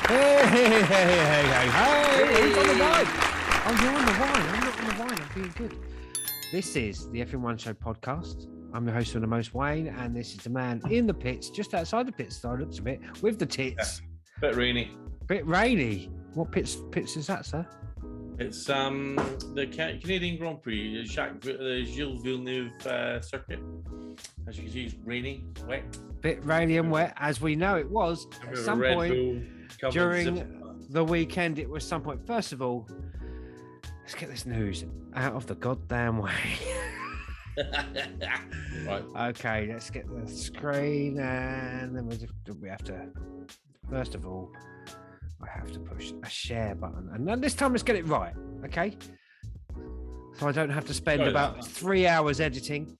Hey, he's on the vine. Oh, you're on the vine. I'm not on the vine. I'm feeling good. This is the F1 Show podcast. I'm the host of the most, Wayne, and this is the man in the pits, just outside the pits, so it looks a bit, with the tits. Yeah, bit rainy. Bit rainy. What pits is that, sir? It's the Canadian Grand Prix, the Gilles Villeneuve circuit. As you can see, it's rainy, wet. Bit rainy and wet, as we know it was at some point during the weekend. It was some point. First of all, let's get this news out of the goddamn way. Right. Okay, let's get the screen, and then we have to. First of all, I have to push a share button, and then this time let's get it right, okay? So I don't have to spend about 3 hours editing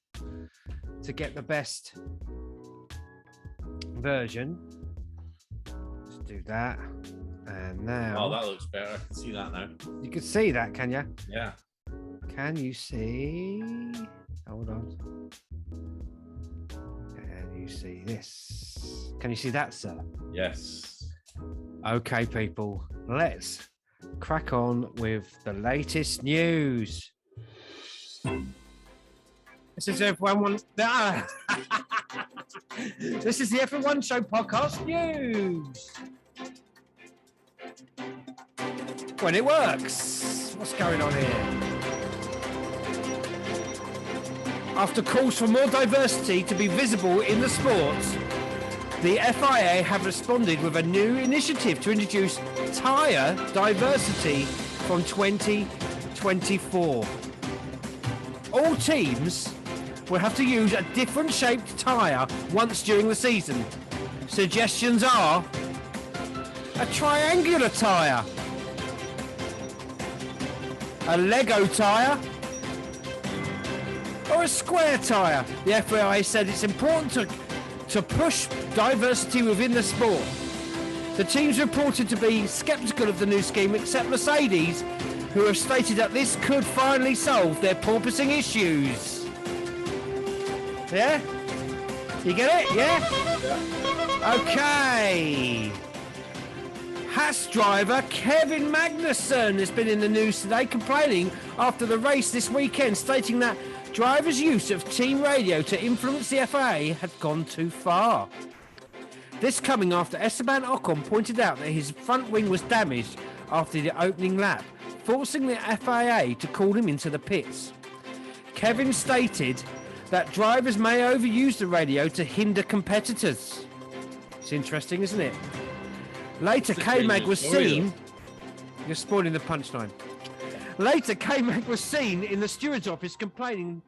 to get the best version. Let's do that, and now. Oh, that looks better. I can see that now. You can see that, can you? Yeah. Can you see? Hold on. Can you see this? Can you see that, sir? Yes. Okay, people, let's crack on with the latest news. This is F1. This is the F1 Show podcast news. When it works. What's going on here? After calls for more diversity to be visible in the sports, the FIA have responded with a new initiative to introduce tyre diversity from 2024. All teams will have to use a different shaped tyre once during the season. Suggestions are a triangular tyre, a Lego tyre, or a square tyre. The FIA said it's important to push diversity within the sport. The teams reported to be sceptical of the new scheme, except Mercedes, who have stated that this could finally solve their porpoising issues. Yeah? You get it? Yeah? Okay. Haas driver Kevin Magnussen has been in the news today, complaining after the race this weekend, stating that drivers' use of team radio to influence the FIA had gone too far. This coming after Esteban Ocon pointed out that his front wing was damaged after the opening lap, forcing the FIA to call him into the pits. Kevin stated that drivers may overuse the radio to hinder competitors. It's interesting, isn't it? Later, K-Mag was seen... You're spoiling the punchline. Later, K-Mag was seen in the steward's office complaining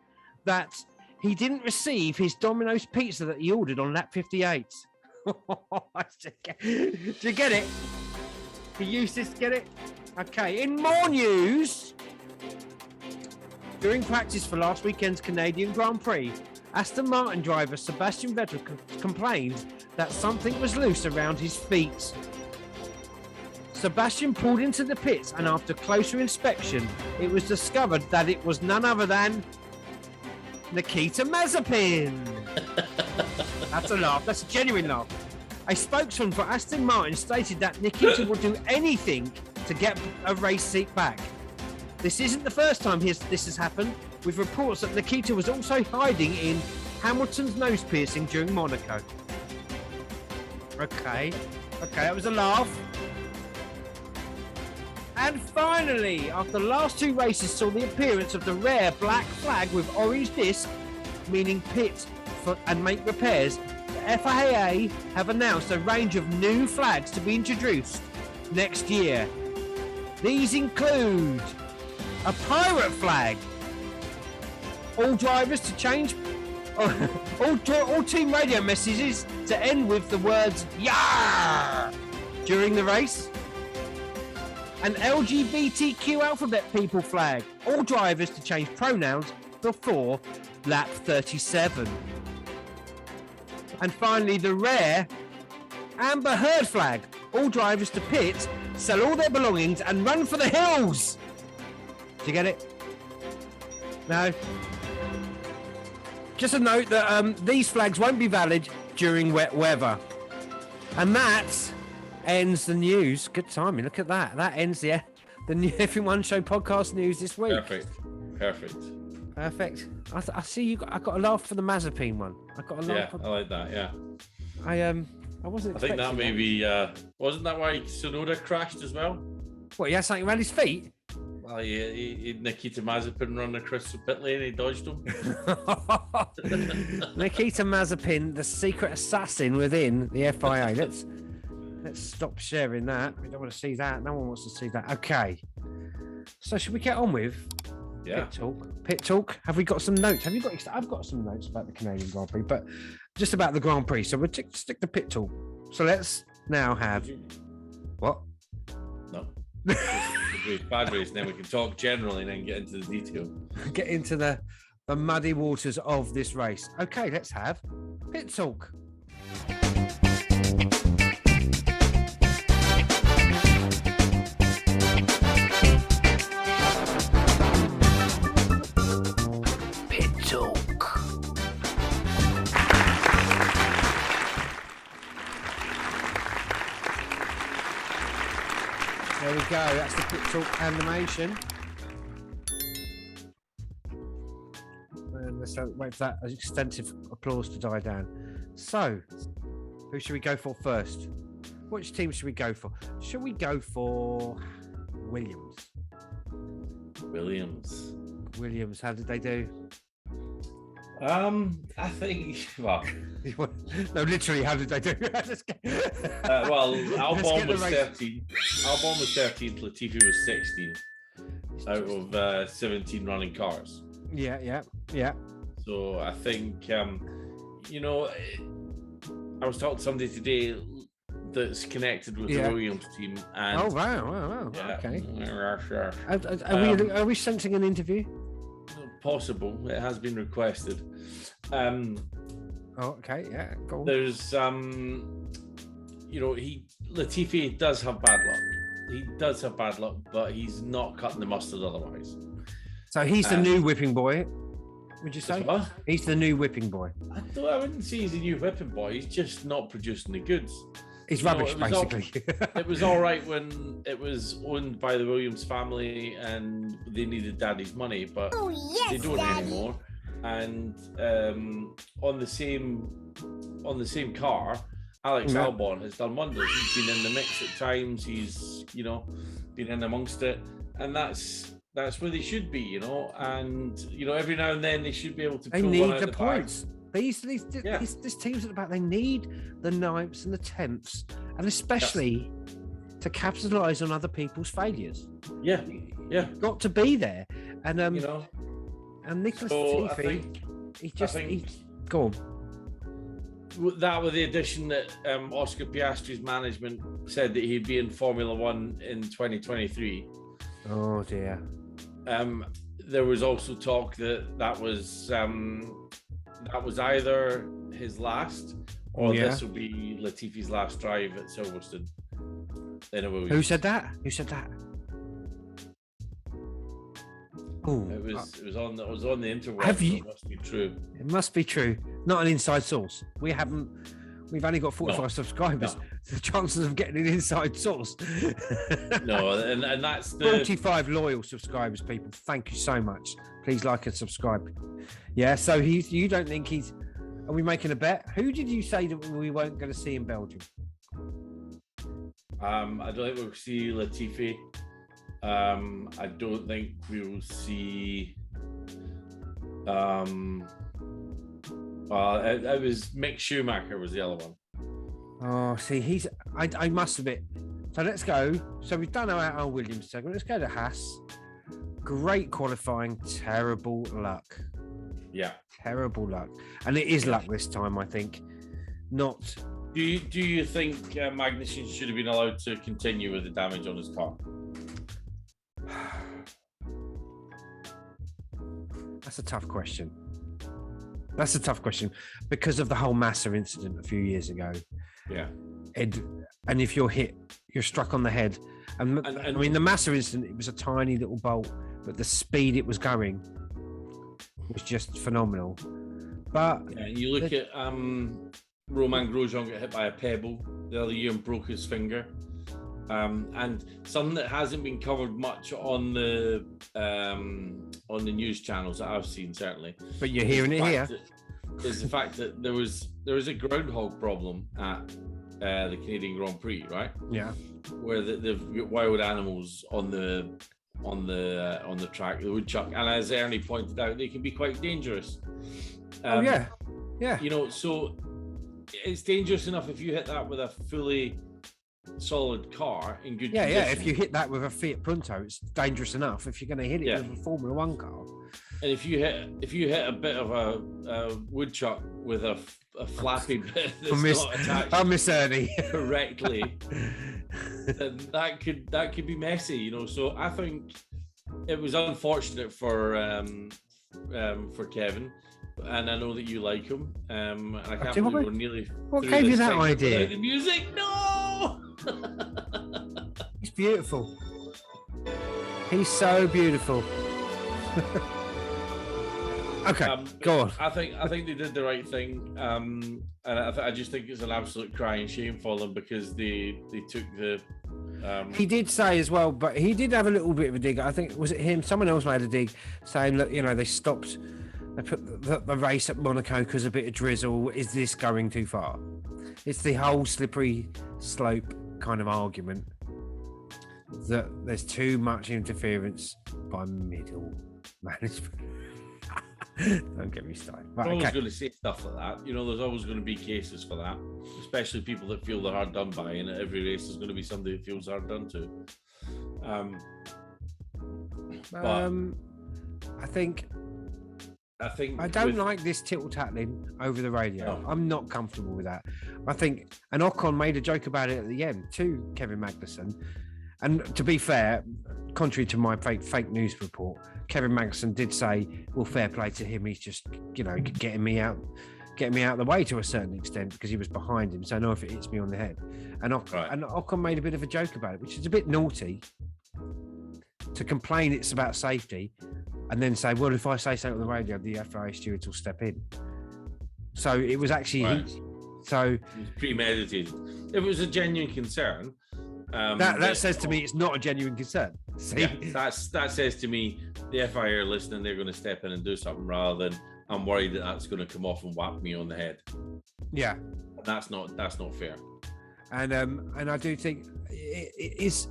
that he didn't receive his Domino's pizza that he ordered on lap 58. Do you get it? You used this, get it? Okay, in more news, during practice for last weekend's Canadian Grand Prix, Aston Martin driver Sebastian Vettel complained that something was loose around his feet. Sebastian pulled into the pits, and after closer inspection, it was discovered that it was none other than Nikita Mazepin. That's a laugh. That's a genuine laugh. A spokesman for Aston Martin stated that Nikita will do anything to get a race seat back. This isn't the first time this has happened, with reports that Nikita was also hiding in Hamilton's nose piercing during Monaco. Okay, that was a laugh. And finally, after the last two races saw the appearance of the rare black flag with orange disc, meaning pit and make repairs, the FIA have announced a range of new flags to be introduced next year. These include a pirate flag, all drivers to change, all team radio messages to end with the words "Yar" during the race. An LGBTQ alphabet people flag. All drivers to change pronouns before lap 37. And finally, the rare Amber Heard flag. All drivers to pit, sell all their belongings and run for the hills. Do you get it? No? Just a note that these flags won't be valid during wet weather. And that ends the news. Good timing. Look at that. That ends the new F1 Show podcast news this week. Perfect. I see you. I got a laugh for the Mazepin one. I got a laugh. Yeah, I like that. Yeah. I wasn't. I think that maybe wasn't that why Tsunoda crashed as well? What? He had something around his feet. Well, he Nikita Mazepin run across the pit lane. He dodged him. Nikita Mazepin, the secret assassin within the FIA. Let's stop sharing that. We don't want to see that. No one wants to see that. Okay. So should we get on with Pit talk. Have we got some notes? Have you got? I've got some notes about the Canadian Grand Prix, but just about the Grand Prix. So we'll stick to pit talk. So let's now have what? No. Bad race, and then we can talk generally and then get into the detail. Get into the muddy waters of this race. Okay, let's have pit talk. Pit talk. There we go. That's the pit talk animation. And let's wait for that extensive applause to die down. So, who should we go for first? Which team should we go for? Should we go for Williams? Williams, how did they do? I think, well, no, literally, how did they do? well, Albon was 13. Albon was 13th, Latifi was 16th out of 17 running cars. Yeah. So I think, you know, I was talking to somebody today that's connected with the Williams team. And oh, wow. Yeah, okay. Are we sensing an interview? Possible. It has been requested. Okay, yeah, go on. There's, you know, Latifi does have bad luck. He does have bad luck, but he's not cutting the mustard otherwise. So he's the new whipping boy, would you say? What? He's the new whipping boy. I wouldn't say he's a new whipping boy. He's just not producing the goods. He's rubbish, basically. It was all right when it was owned by the Williams family and they needed daddy's money, but they don't anymore. And on the same car, Alex Albon has done wonders. He's been in the mix at times. He's, you know, been in amongst it, and that's where they should be, you know. And you know, every now and then they should be able to. They need the points. These teams at the back, they need the 9ths and the 10ths, and especially to capitalise on other people's failures. Yeah. Got to be there, and you know, and Nicholas Latifi, go on. That with the addition that Oscar Piastri's management said that he'd be in Formula One in 2023. Oh dear. There was also talk that was either his last or this will be Latifi's last drive at Silverstone. Who said that? Oh, it was on the interweb. It must be true. It must be true. Not an inside source. We've only got 45 subscribers. No. The chances of getting an inside source. No, and that's the 45 loyal subscribers, people. Thank you so much. Please like and subscribe. Yeah, so you don't think he's... Are we making a bet? Who did you say that we weren't going to see in Belgium? I don't think we'll see Latifi. I don't think we will see... it was Mick Schumacher was the other one. Oh, see, I must admit. So let's go. So we've done our Williams segment. Let's go to Haas. Great qualifying, terrible luck. Yeah. Terrible luck. And it is luck this time, I think. Not... Do you think Magnussen should have been allowed to continue with the damage on his car? That's a tough question. Because of the whole Massa incident a few years ago. Yeah. And if you're hit, you're struck on the head. And I mean, the Massa incident, it was a tiny little bolt, but the speed it was going was just phenomenal. But you look at Romain Grosjean got hit by a pebble the other year and broke his finger. And something that hasn't been covered much on the news channels that I've seen, certainly. But you're hearing it here. Is the fact that there was a groundhog problem at the Canadian Grand Prix, right? Yeah. Where they've got wild animals on the track, the woodchuck, and as Ernie pointed out, they can be quite dangerous. Yeah. You know, so it's dangerous enough if you hit that with a fully solid car in good condition. If you hit that with a Fiat Punto, it's dangerous enough. If you're going to hit it with a Formula One car, and if you hit a bit of a woodchuck with a flappy bit that's not attached, I miss Ernie correctly, then that could be messy, you know. So I think it was unfortunate for Kevin. And I know that you like him. And I can't believe we're nearly. What gave you that idea? The music, no. He's beautiful. He's so beautiful. Okay, go on. I think they did the right thing, and I just think it's an absolute crying shame for them because they took the. He did say as well, but he did have a little bit of a dig. I think was it him? Someone else made a dig, saying, "Look, you know, they stopped." They put the race at Monaco because a bit of drizzle. Is this going too far? It's the whole slippery slope kind of argument that there's too much interference by middle management. Don't get me started. Right, I'm always going to say stuff like that. You know, there's always going to be cases for that, especially people that feel they're hard done by. And at every race, there's going to be somebody that feels hard done to. I don't like this tittle-tattling over the radio. No. I'm not comfortable with that. I think, and Ocon made a joke about it at the end to Kevin Magnussen. And to be fair, contrary to my fake news report, Kevin Magnussen did say, well, fair play to him. He's just, you know, getting me out of the way to a certain extent because he was behind him. So I know if it hits me on the head. And Ocon made a bit of a joke about it, which is a bit naughty to complain it's about safety. And then say, well, if I say something on the radio, the FIA stewards will step in. So it was actually it was premeditated. If it was a genuine concern, that says to me it's not a genuine concern. See? Yeah, that says to me the FIA are listening. They're going to step in and do something rather than I'm worried that's going to come off and whack me on the head. Yeah, that's not fair. And I do think it is.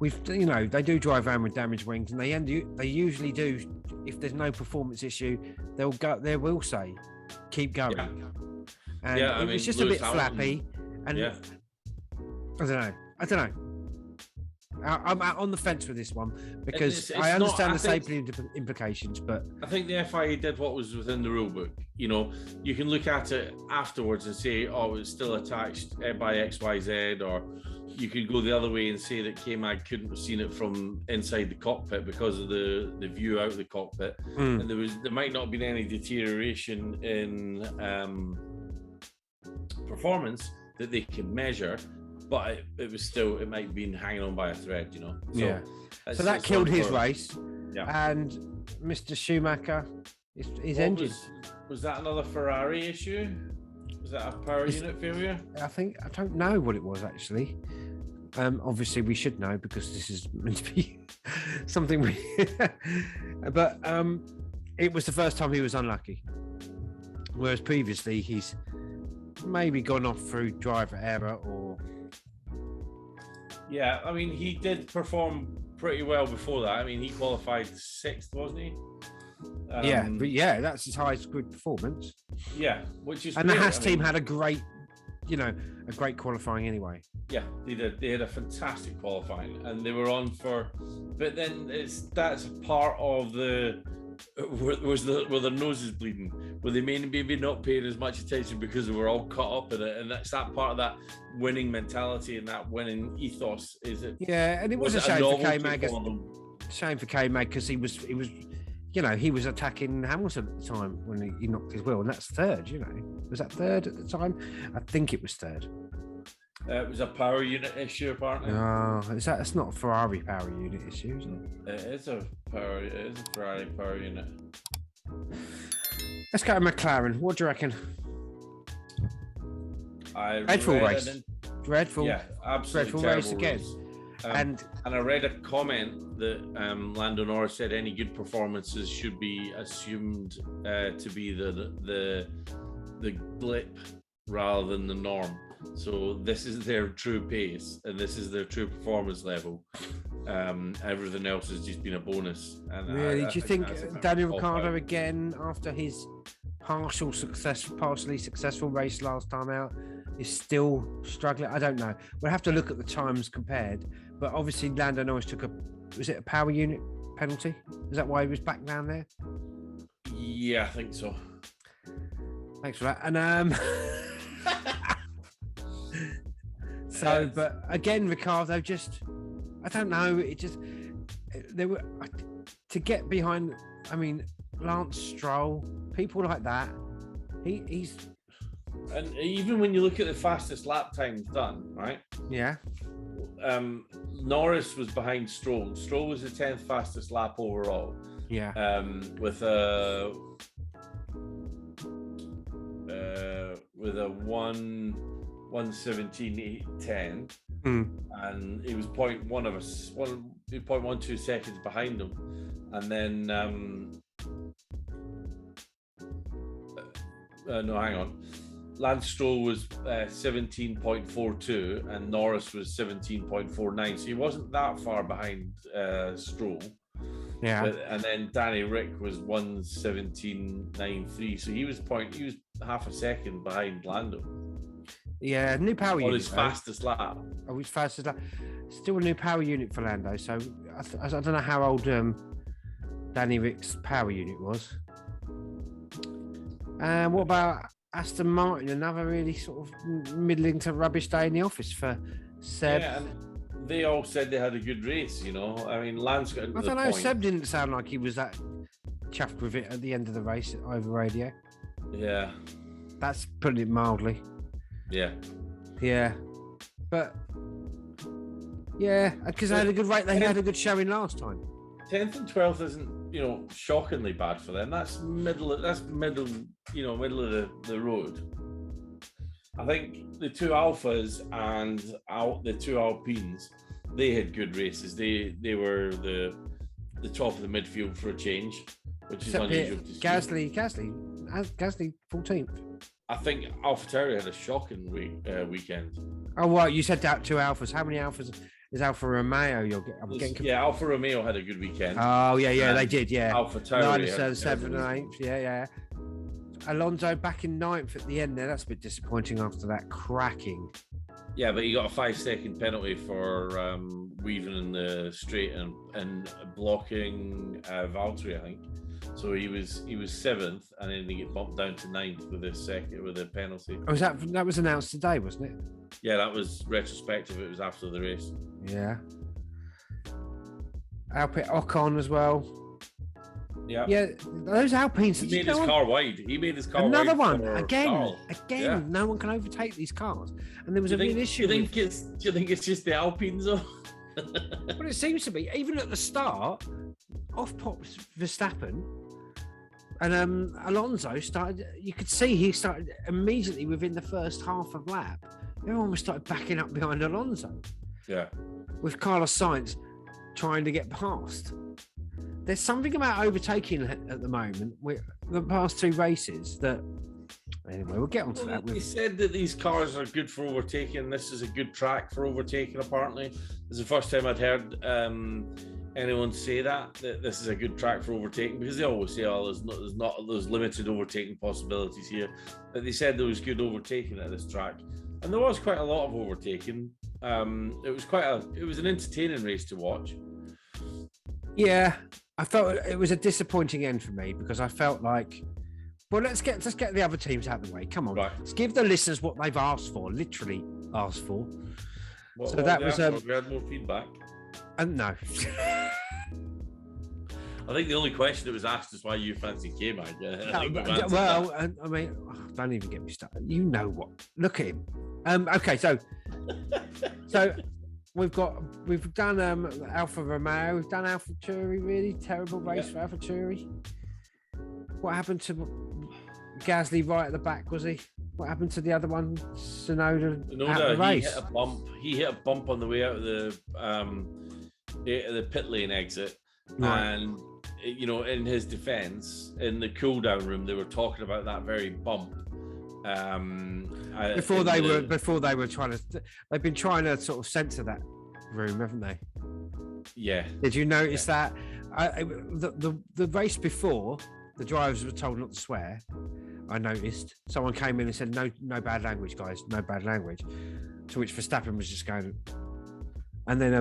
They do drive around with damaged wings, and they usually do. If there's no performance issue, they will say, keep going. Yeah. And it was just a bit flappy. And I don't know. I'm on the fence with this one because I understand the safety implications, but I think the FIA did what was within the rule book. You know, you can look at it afterwards and say, oh, it's still attached by XYZ, or you could go the other way and say that K-Mag couldn't have seen it from inside the cockpit because of the view out of the cockpit. And there might not have been any deterioration in performance that they could measure, but it might have been hanging on by a thread, you know. So that killed his race. Yeah. And Mr. Schumacher, his engine. Was that another Ferrari issue? Was that a power unit failure? I don't know what it was actually. Obviously we should know because this is meant to be something but it was the first time he was unlucky. Whereas previously he's maybe gone off through driver error or... Yeah, I mean, he did perform pretty well before that. I mean, he qualified 6th, wasn't he? That's his highest good performance. Yeah, which is and great. The Haas team had a great qualifying anyway. Yeah, they did. They had a fantastic qualifying, and they were on for. But then that's part of the. Were their noses bleeding? Were they maybe not paying as much attention because they were all caught up in it? And that's that part of that winning mentality and that winning ethos. Is it? Yeah, and it was a shame for K-Mag. Shame for K-Mag because he was. He was attacking Hamilton at the time when he knocked his wheel, and that's third. Was that third at the time? I think it was third. It was a power unit issue, apparently. Oh, it's not a Ferrari power unit issue, is it? It is a Ferrari power unit. Let's go to McLaren. What do you reckon? Dreadful race. Dreadful. Yeah, absolutely dreadful race terrible again. race. And I read a comment that Lando Norris said any good performances should be assumed to be the blip rather than the norm. So this is their true pace, and this is their true performance level. Everything else has just been a bonus. And really, do you think Daniel Ricciardo again, after his partially successful race last time out, is still struggling? I don't know. We'll have to look at the times compared. But obviously, Lando Norris took was it a power unit penalty? Is that why he was back down there? Yeah, I think so. Thanks for that. And so, but again, Ricciardo I don't know. They were to get behind. I mean, Lance Stroll, people like that. He's. And even when you look at the fastest lap times done, right? Yeah. Norris was behind Stroll. Stroll was the 10th fastest lap overall. Yeah. With a 1:17.10, and he was 0.12 seconds behind him, and then no, hang on. Lance Stroll was 17.42 and Norris was 17.49, so he wasn't that far behind Stroll. Yeah. And then Danny Rick was 1:17.93, so he was half a second behind Lando. Yeah, new power unit. On his fastest lap. Oh, his fastest lap. Still a new power unit for Lando. So I don't know how old Danny Rick's power unit was. What about Aston Martin? Another really sort of middling to rubbish day in the office for Seb. Yeah, and they all said they had a good race, you know. I mean, Lance got into the point. I don't know, Seb didn't sound like he was that chuffed with it at the end of the race over radio. Yeah. That's putting it mildly. Yeah. Yeah. But, yeah, because they had a good rate. They had a good showing last time. 10th and 12th isn't, shockingly bad for them. That's middle of the road. I think the two Alphas and the two Alpines, they had good races. They were the top of the midfield for a change, which is unusual to see. Gasly 14th. I think AlphaTauri had a shocking weekend. Oh, well, you said that two Alphas. How many Alphas is Alfa Romeo? Yeah, Alfa Romeo had a good weekend. Oh, yeah, they did, yeah. AlphaTauri 7th and 8th, yeah. Alonso back in 9th at the end there. That's a bit disappointing after that cracking. Yeah, but he got a 5-second penalty for weaving in the straight and blocking Valtteri, I think. So he was 7th, and then he get bumped down to 9th with a penalty. Oh, that was announced today, wasn't it? Yeah, that was retrospective. It was after the race. Yeah. Ocon as well. Yeah. Yeah, those Alpines. He made his car wide. Another one. Again. Yeah. No one can overtake these cars. And there was a real issue. Do you think it's just the Alpines though? Well, it seems to be. Even at the start, off pops Verstappen, and Alonso started. You could see he started immediately within the first half of lap. Everyone started backing up behind Alonso. Yeah. With Carlos Sainz trying to get past. There's something about overtaking at the moment with the past two races that. Anyway, we'll get onto that. They said that these cars are good for overtaking. This is a good track for overtaking, apparently. This is the first time I'd heard anyone say that this is a good track for overtaking, because they always say, there's limited overtaking possibilities here. But they said there was good overtaking at this track. And there was quite a lot of overtaking. It was an entertaining race to watch. Yeah, I felt it was a disappointing end for me, because I felt like, well, let's get the other teams out of the way. Come on, right. Let's give the listeners what they've asked for, literally asked for. We had more feedback. No. I think the only question that was asked is why you fancy K-Mag. I mean, don't even get me started. You know what? Look at him. Okay, so we've done Alfa Romeo, we've done AlphaTauri. Really terrible race for AlphaTauri. What happened to Gasly right at the back? Was he? What happened to the other one? Sonoda out of the He race. hit a bump. He hit a bump on the way out of the pit lane exit, Right. and in his defence, in the cool down room, they were talking about that very bump. Before they were trying to, they've been trying to sort of censor that room, haven't they? Yeah. Did you notice that? The race before, the drivers were told not to swear. I noticed someone came in and said, "No bad language, guys, no bad language." To which Verstappen was just going, and then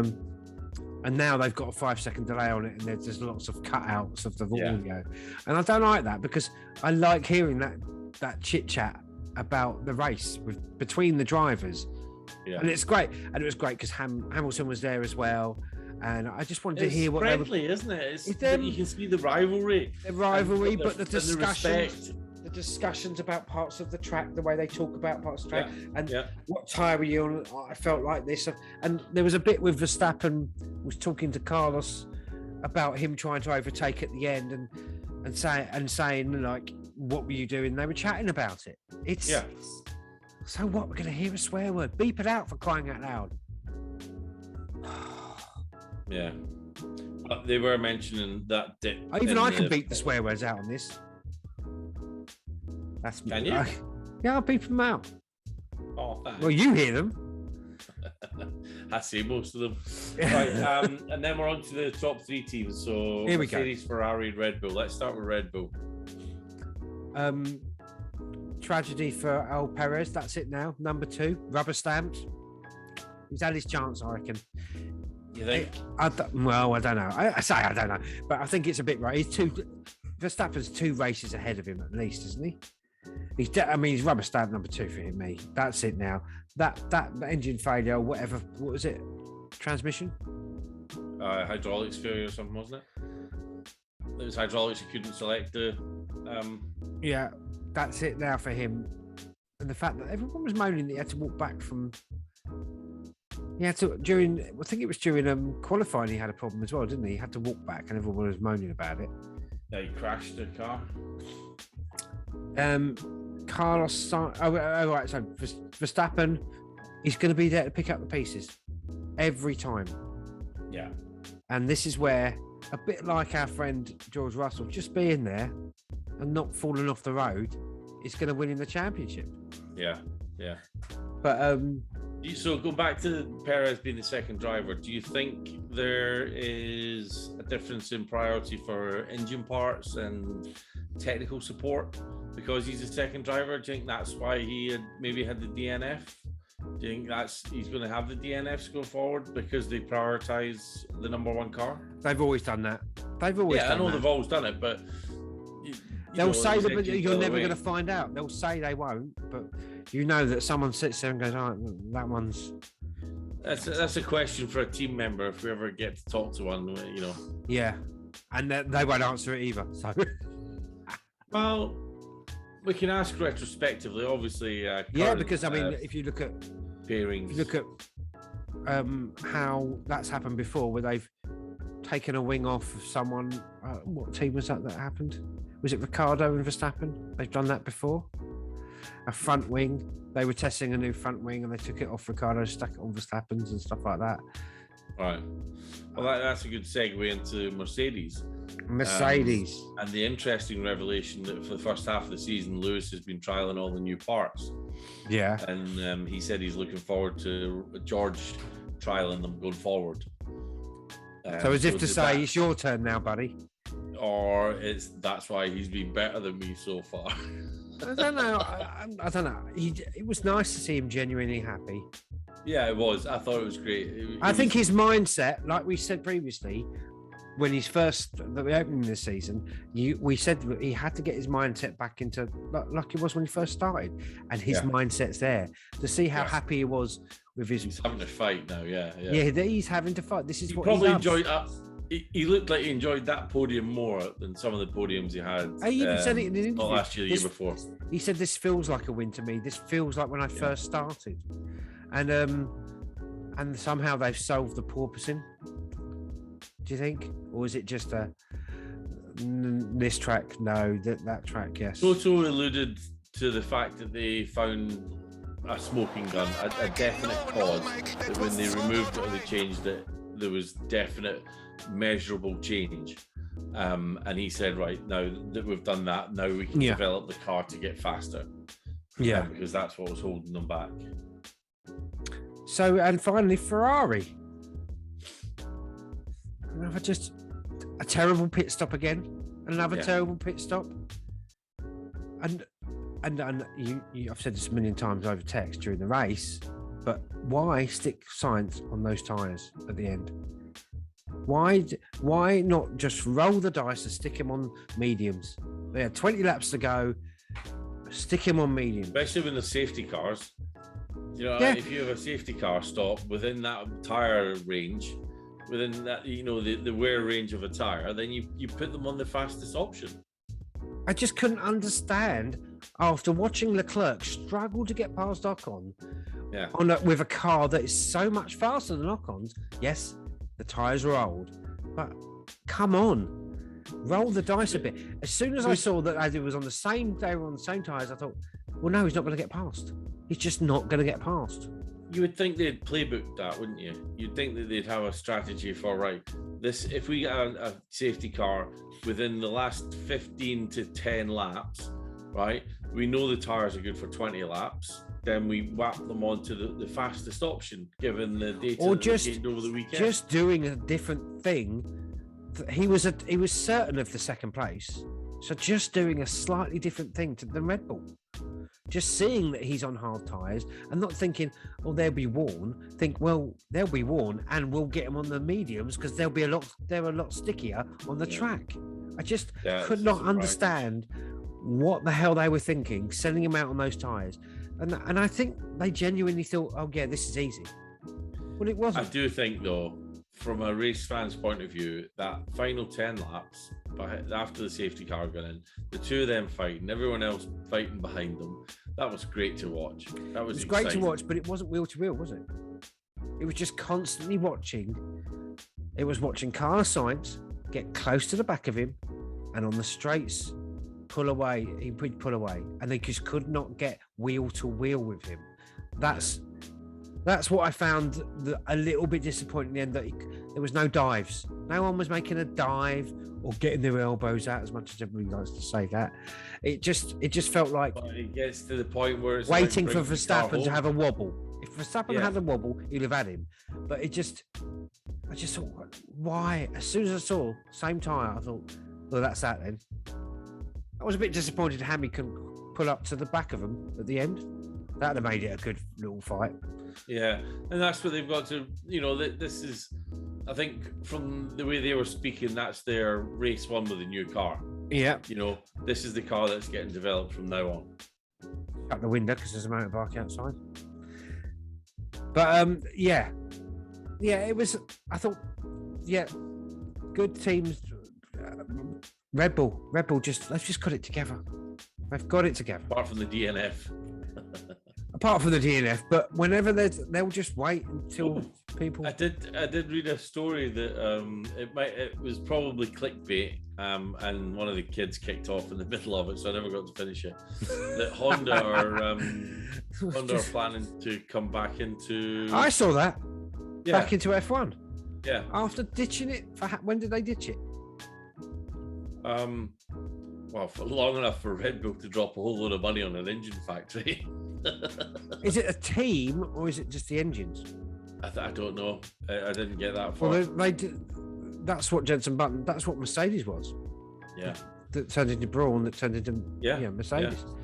and now they've got a 5-second delay on it, and there's just lots of cutouts of the audio, and I don't like that because I like hearing that chit chat about the race between the drivers, and it's great, and it was great because Hamilton was there as well. And I just wanted to hear what friendly, isn't it? You can see the rivalry. But the discussions about parts of the track, the way they talk about parts of the track, what tyre were you on? I felt like this, and there was a bit with Verstappen was talking to Carlos about him trying to overtake at the end, and saying like, "What were you doing?" They were chatting about it. So what? We're going to hear a swear word. Beep it out, for crying out loud. Yeah, but they were mentioning that. Even I can beep the swear words out on this. That's can you? Yeah, I'll beep them out. Oh, thanks. Well, you hear them. I see most of them. Right, and then we're on to the top 3 teams. So here we Mercedes, go. Ferrari, Red Bull. Let's start with Red Bull. Tragedy for Al Perez. That's it now. Number 2, rubber stamped. He's had his chance, I reckon. You think? I don't know. I say I don't know, but I think it's a bit right. Verstappen's 2 races ahead of him at least, isn't he? He's rubber stamp number 2 for me. That's it now. That engine failure, or whatever. What was it? Transmission? Hydraulics failure or something, wasn't it? It was hydraulics. He couldn't select the. Yeah, that's it now for him. And the fact that everyone was moaning that he had to walk back from. I think it was during qualifying he had a problem as well, didn't he? He had to walk back and everyone was moaning about it. Yeah, he crashed the car. Carlos, right, so Verstappen, he's going to be there to pick up the pieces every time. Yeah. And this is where, a bit like our friend George Russell, just being there and not falling off the road is going to win him the championship. Yeah. But so go back to Perez being the second driver. Do you think there is a difference in priority for engine parts and technical support because he's a second driver? Do you think that's why he had the DNF? Do you think he's going to have the DNFs going forward because they prioritize the number 1 car? They've always done that. I know they've always done it, but they'll say that, but you're never going to find out. They'll say they won't, but you know that someone sits there and goes, "Oh, that one's." That's a question for a team member if we ever get to talk to one, Yeah, and they won't answer it either. So, well, we can ask retrospectively, obviously. Because if you look at pairings, how that's happened before, where they've taken a wing off of someone. What team was that happened? Was it Ricciardo and Verstappen? They've done that before. A front wing. They were testing a new front wing and they took it off Ricciardo, stuck it on Verstappen's and stuff like that. Right. Well, that's a good segue into Mercedes. And the interesting revelation that for the first half of the season, Lewis has been trialing all the new parts. Yeah. And he said he's looking forward to George trialing them going forward. So as if to say, it's your turn now, buddy. Or that's why he's been better than me so far. I don't know. I don't know. It was nice to see him genuinely happy. Yeah, it was. I thought it was great. I think his mindset, like we said previously, when he's opening this season, we said that he had to get his mindset back into like it was when he first started, and his mindset's there. To see how happy he was with his. He's having to fight now. Yeah. Yeah, he's having to fight. This is what probably enjoyed. He looked like he enjoyed that podium more than some of the podiums he had. He even said it in an interview. Not last year, the year before. He said, "This feels like a win to me. This feels like when I first started," and somehow they've solved the porpoising. Do you think, or is it just this track? No, that track, yes. Toto alluded to the fact that they found a smoking gun, a definite cause that when they removed it or they changed it, there was definite measurable change. And he said, right, now that we've done that, now we can develop the car to get faster. Yeah. Because that's what was holding them back. So, and finally, Ferrari. Just a terrible pit stop again. Another terrible pit stop. And I've said this a million times over text during the race, but why stick science on those tyres at the end? Why not just roll the dice and stick him on mediums? They had 20 laps to go. Stick him on mediums. Especially when the safety cars. You know, if you have a safety car stop within that tyre range, within that, you know, the wear range of a tyre, then you put them on the fastest option. I just couldn't understand after watching Leclerc struggle to get past Ocon with a car that is so much faster than Ocon's. Yes, the tyres are old, but come on, roll the dice a bit. As soon as I saw that as it was on the same day, on the same tyres, I thought, well, no, he's not going to get past. He's just not going to get past. You would think they'd playbook that, wouldn't you? You'd think that they'd have a strategy for, right, this, if we get a safety car within the last 15 to 10 laps, right, we know the tyres are good for 20 laps, then we whap them onto the fastest option, given the data or that just they gained over the weekend. Just doing a different thing. He was certain of the second place, so just doing a slightly different thing to the Red Bull. Just seeing that he's on hard tyres and not thinking, oh, they'll be worn. Think, well, they'll be worn and we'll get them on the mediums because they're a lot stickier on the track. I just could not understand what the hell they were thinking, sending him out on those tyres. And I think they genuinely thought, oh, yeah, this is easy. Well, it wasn't. I do think, though, from a race fan's point of view, that final 10 laps, after the safety car got in, the two of them fighting, everyone else fighting behind them, that was great to watch. It was great to watch, but it wasn't wheel to wheel, was it? It was just constantly watching. It was watching Carlos Sainz get close to the back of him, and on the straights, pull away. He'd pull away, and they just could not get wheel to wheel with him. That's what I found a little bit disappointing in the end, that there was no dives. No one was making a dive or getting their elbows out, as much as everybody likes to say that. It just felt like it gets to the point where it's waiting for Verstappen to have a wobble. If Verstappen had a wobble, he'd have had him. But I just thought, why? As soon as I saw same tyre, I thought, well, that's that then. I was a bit disappointed Hammy couldn't pull up to the back of him at the end. That'd have made it a good little fight. Yeah, and that's what they've got to, you know, this is, I think from the way they were speaking, that's their race one with a new car. Yeah. You know, this is the car that's getting developed from now on. Shut the window because there's a motorbike outside. But, yeah, it was, I thought, good teams. Red Bull, they've just got it together. They've got it together. Apart from the DNF. Apart from the DNF, but whenever they'll just wait until people. I did read a story that it was probably clickbait, and one of the kids kicked off in the middle of it, so I never got to finish it. That Honda are planning to come back into. I saw that. Yeah. Back into F1. Yeah. After ditching it, when did they ditch it? Well, for long enough for Red Bull to drop a whole load of money on an engine factory. Is it a team or is it just the engines? I don't know. I didn't get that far. Well, they did, that's what Jenson Button. That's what Mercedes was. Yeah. That turned into Brawn. That turned into Mercedes. Yeah.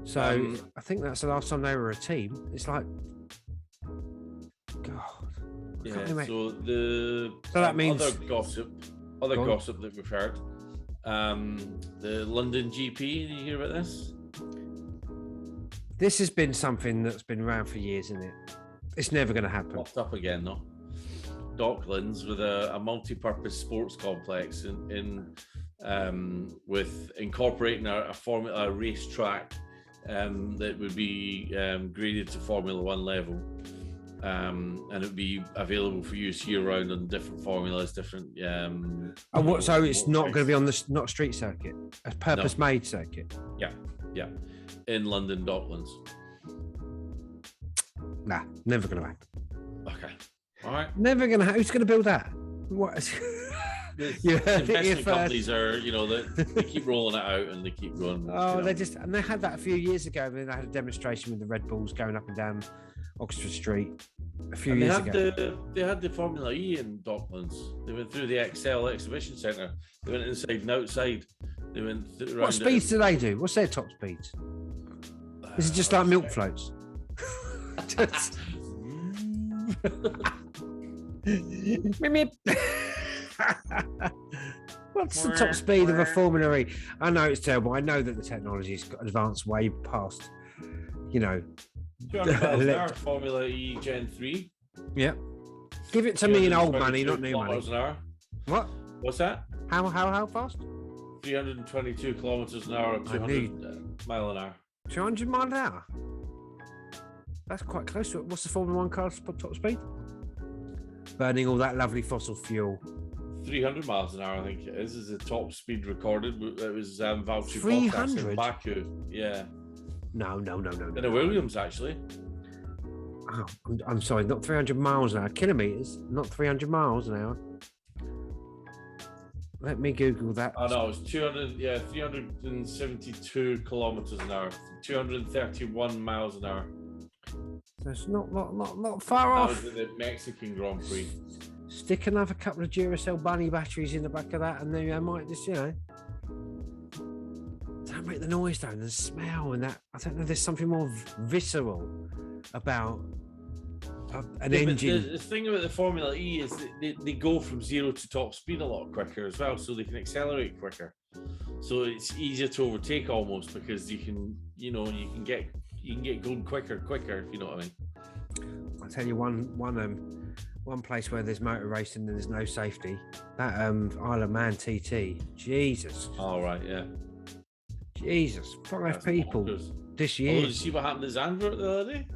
So I think that's the last time they were a team. It's like, God. Yeah. So that means other gossip that we've heard. The London GP, did you hear about this? This has been something that's been around for years, isn't it? It's never going to happen. Popped up again, though. Docklands with a multi-purpose sports complex with incorporating a racetrack that would be graded to Formula One level. and it would be available for use year round on different formulas, different. So it's not going to be on the not street circuit, a purpose-made circuit. Yeah, in London Docklands. Nah, never going to happen. Okay, all right. Never going to happen. Who's going to build that? What? Investment companies are, they keep rolling it out and they keep going. Oh, and they had that a few years ago. They had a demonstration with the Red Bulls going up and down Oxford Street a few years ago. They had the Formula E in Docklands. They went through the Excel Exhibition Centre. They went inside and outside. They went around. What speeds do they do? What's their top speeds? Is it just like milk floats? What's the top speed of a Formula E? I know it's terrible. I know that the technology's got advanced way past, 200 miles an hour Formula E Gen 3. Yeah. Give it to me in old money, not new money. An hour. What? What's that? How fast? 322 kilometers an hour, 200 mile an hour. 200 mile an hour? That's quite close to it. What's the Formula 1 car's top speed? Burning all that lovely fossil fuel. 300 miles an hour, I think it is the top speed recorded. It was Valtteri 300 in Baku. Yeah. No. In a Williams, actually. Oh, I'm sorry, not 300 miles an hour. Kilometers, not 300 miles an hour. Let me Google that. Oh no, it was 372 kilometers an hour, 231 miles an hour. That's not far off. That was the Mexican Grand Prix. Stick another couple of Duracell bunny batteries in the back of that, and then I might just, don't make the noise though, and the smell and that. I don't know. There's something more visceral about an engine. The thing about the Formula E is that they go from 0 to top speed a lot quicker as well, so they can accelerate quicker. So it's easier to overtake almost because you can get going quicker, if you know what I mean. I'll tell you one place where there's motor racing and there's no safety. That Isle of Mann TT. Jesus. All right, yeah. Jesus, 5 people this year. Oh, did you see what happened to Zandvoort the other day?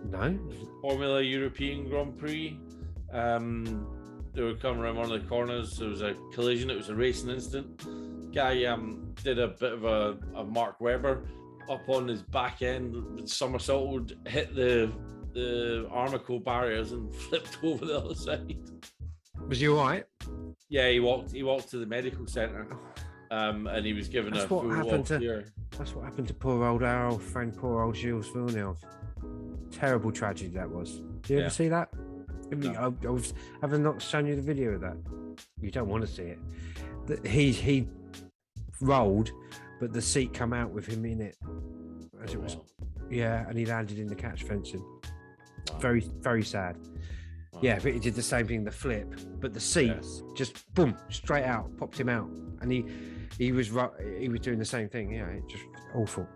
No. Formula European Grand Prix. They were coming around one of the corners. There was a collision. It was a racing incident. Guy did a bit of a Mark Webber up on his back end, somersaulted, hit the Armico barriers and flipped over the other side. Was he all right? Yeah, he walked to the medical centre. And he was given a full clear. That's what happened to our old friend, poor old Gilles Villeneuve. Terrible tragedy that was. Did you ever see that? No. Have I not shown you the video of that? You don't want to see it. He rolled, but the seat come out with him in it. As it was, yeah, and he landed in the catch fencing. Wow. Very, very sad. Wow. Yeah, but he did the same thing, the flip, but the seat just boom, straight out, popped him out, and he was doing the same thing. Yeah, it just awful.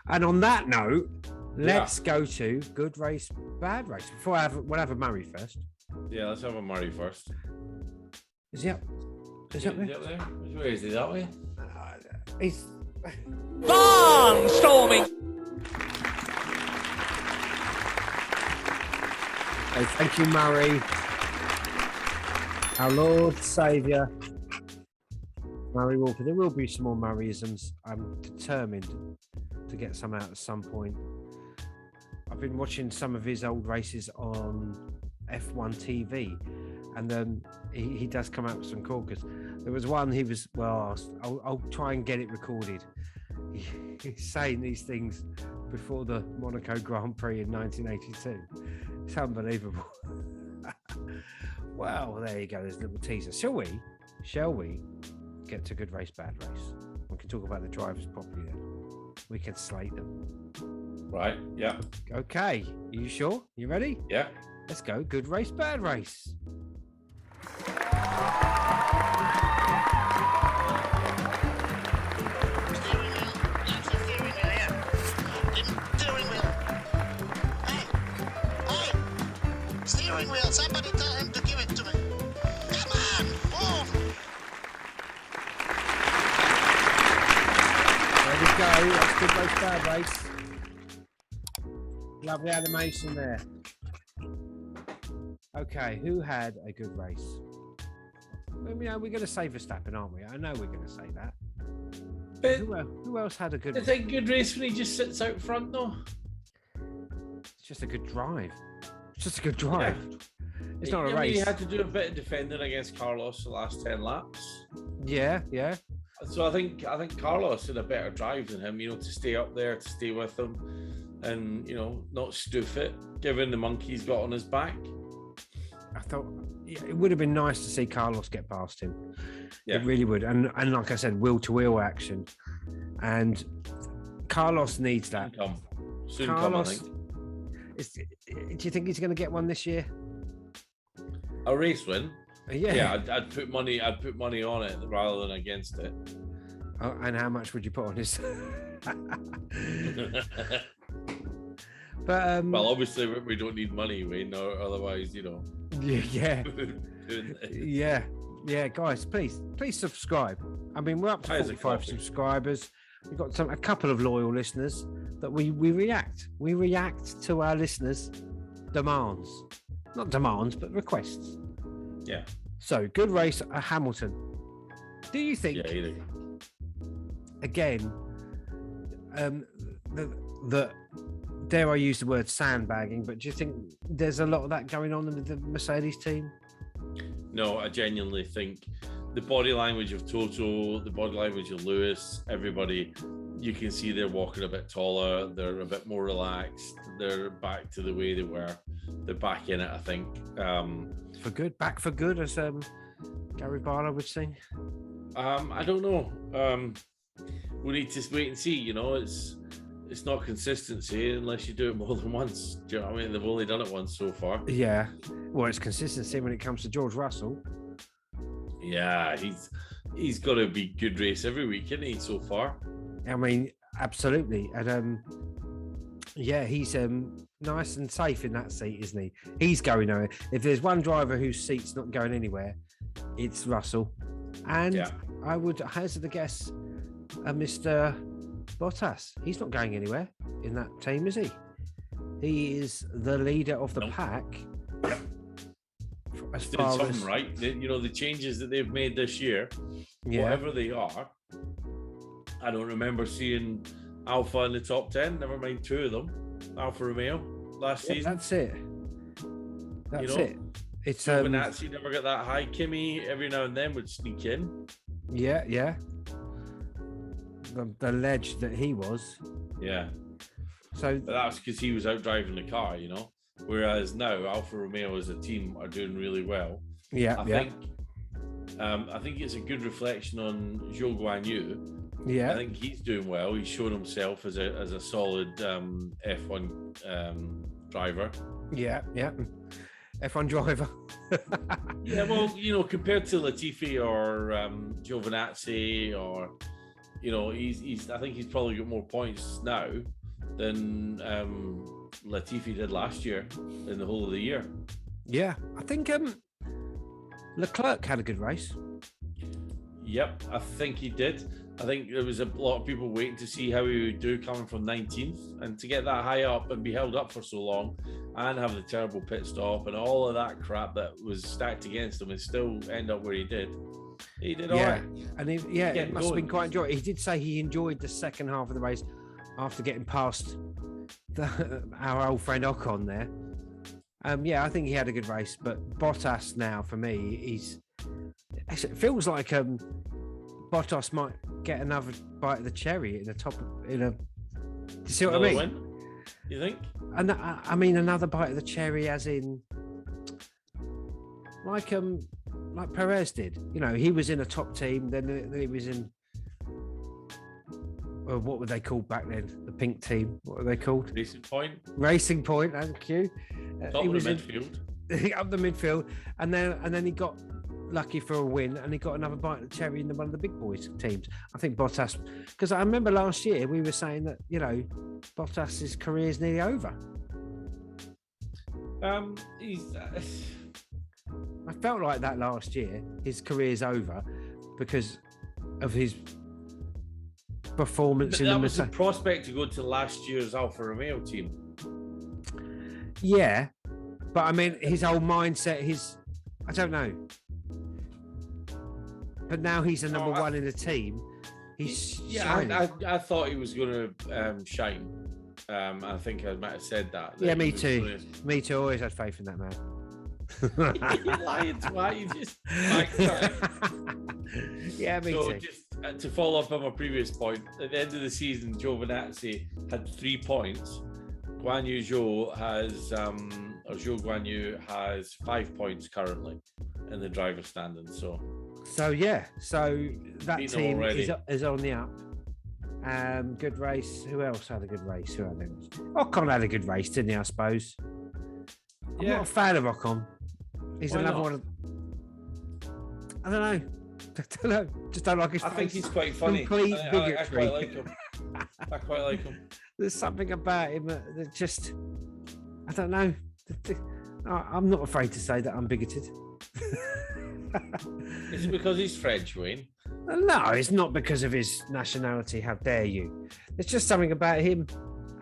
And on that note, let's go to good race, bad race. We'll have a Murray first. Yeah, let's have a Murray first. Is he up? Is he up there? Where is he? That way? He's barnstorming. Oh, thank you, Murray. Our Lord Saviour, Murray Walker. There will be some more Murrayisms. I'm determined to get some out at some point. I've been watching some of his old races on F1 TV, and he does come out with some corkers. There was one he was, I'll try and get it recorded. He's saying these things before the Monaco Grand Prix in 1982. It's unbelievable. Well, there you go. There's a little teaser. Shall we get to good race, bad race? We can talk about the drivers properly then. We can slate them. Right. Yeah. Okay. Are you sure? You ready? Yeah. Let's go. Good race, bad race. Wheel. Somebody tell him to give it to me. Come on, move. There we go. That's good race, bad race. Lovely animation there. Okay, who had a good race? Well, you know, we're going to say Verstappen, aren't we? I know we're going to say that. But Who else had a good race? is it a good race when he just sits out front, though? It's just a good drive. It's just a good drive. Yeah. It's not a I mean, race. he had to do a bit of defending against Carlos the last 10 laps. Yeah. So I think Carlos had a better drive than him, to stay up there, to stay with him, and not stoof it, given the monkey he's got on his back. I thought it would have been nice to see Carlos get past him. Yeah. It really would. And like I said, wheel-to-wheel action. And Carlos needs that. Soon Carlos, come, I think. Do you think he's going to get one this year? A race win? Yeah. Yeah, I'd put money on it rather than against it. Oh, and how much would you put on his? But well, obviously we don't need money, Wayne, or otherwise, Yeah. Yeah, guys, please subscribe. I mean, we're up to 45 subscribers. We've got a couple of loyal listeners that we react. We react to our listeners' demands. Not demands, but requests. Yeah. So, good race at Hamilton. Do you think, again, the dare I use the word sandbagging, but do you think there's a lot of that going on with the Mercedes team? No, I genuinely think the body language of Toto, the body language of Lewis, everybody, you can see they're walking a bit taller, they're a bit more relaxed, they're back to the way they were. They're back in it, I think. Back for good, as Gary Barlow would sing. I don't know. We need to wait and see. It's not consistency unless you do it more than once. Do you know what I mean? They've only done it once so far. Yeah. Well, it's consistency when it comes to George Russell. Yeah, he's got to be good race every week, isn't he, so far? I mean, absolutely. And yeah, he's nice and safe in that seat, isn't he? He's going nowhere. If there's one driver whose seat's not going anywhere, it's Russell. And I would hazard a guess, Mr. Bottas. He's not going anywhere in that team, is he? He is the leader of the pack. As did far something as right. The changes that they've made this year, whatever they are, I don't remember seeing Alpha in the top 10. Never mind two of them. Alfa Romeo last season. That's it. That's it. It's Giovinazzi never got that high. Kimi every now and then would sneak in. Yeah. The ledge that he was. Yeah. So but that's because he was out driving the car, Whereas now Alfa Romeo as a team are doing really well. I think it's a good reflection on Zhou Guanyu. Yeah. I think he's doing well. He's shown himself as a solid F1 driver. Yeah. F1 driver. Yeah, well, compared to Latifi or Giovinazzi, or I think he's probably got more points now than Latifi did last year in the whole of the year. Yeah, I think Leclerc had a good race. Yep, I think he did. I think there was a lot of people waiting to see how he would do coming from 19th, and to get that high up and be held up for so long and have the terrible pit stop and all of that crap that was stacked against him and still end up where he did. He did all right. And it must have been quite enjoyable. He did say he enjoyed the second half of the race after getting past our old friend Ocon there. I think he had a good race, but Bottas now, for me, it feels like Bottas might get another bite of the cherry in the top. Do you see what I mean? Win, you think? And I mean another bite of the cherry, as in like Perez did. He was in a top team, then he was in. What were they called back then? The pink team. What were they called? Racing Point. Thank you. Top of the midfield. Up the midfield, and then he got lucky for a win, and he got another bite of the cherry in one of the big boys teams. I think Bottas, because I remember last year we were saying that Bottas's career is nearly over. I felt like that last year. His career's over because of his performance in the That was the prospect to go to last year's Alfa Romeo team. Yeah, but I mean, his whole mindset, I don't know. But now he's the number one in the team. He's shining. I thought he was going to shine. I think I might have said that. Yeah, me too. Me too. Always had faith in that man. You're lying to why you just yeah, me too. Just to follow up on my previous point, at the end of the season, Giovinazzi had 3 points. Guan Yu Zhou has Zhou Guan Yu has 5 points currently in the driver's standing. So that team is on the up. Good race. Who else had a good race? Ocon had a good race, didn't he? I suppose. I'm not a fan of Ocon. He's another one. I don't know. Just don't like his face. I think he's quite funny. Complete bigotry. I quite like him. I quite like him. There's something about him that just, I don't know. I'm not afraid to say that I'm bigoted. Is it because he's French, Wayne? No, it's not because of his nationality. How dare you? There's just something about him.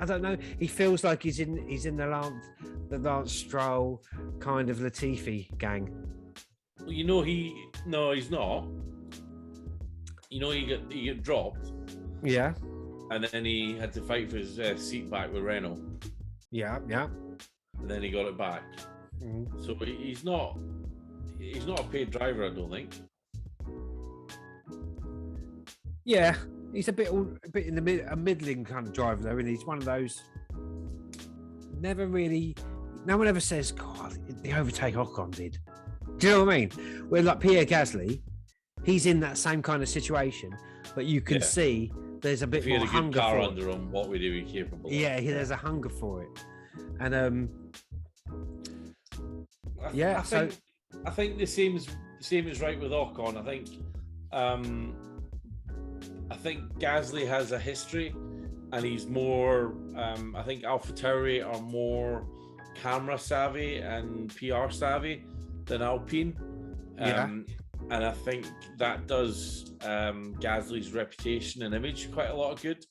I don't know. He feels like he's in the Lance Stroll kind of Latifi gang. Well, he's not. He got dropped. Yeah. And then he had to fight for his seat back with Renault. Yeah. And then he got it back. Mm-hmm. So he's not a paid driver, I don't think. Yeah, he's a bit in a middling kind of driver though, and he's one of those. No one ever says, "God, the overtake Ocon did." Do you know what I mean? Where like Pierre Gasly, he's in that same kind of situation, but you can see there's a bit more hunger for it. Under him, what would he be capable of? Yeah, there's a hunger for it, and I think the same is right with Ocon. I think Gasly has a history, and he's more. I think AlphaTauri are more camera savvy and PR savvy than Alpine. And I think that does Gasly's reputation and image quite a lot of good.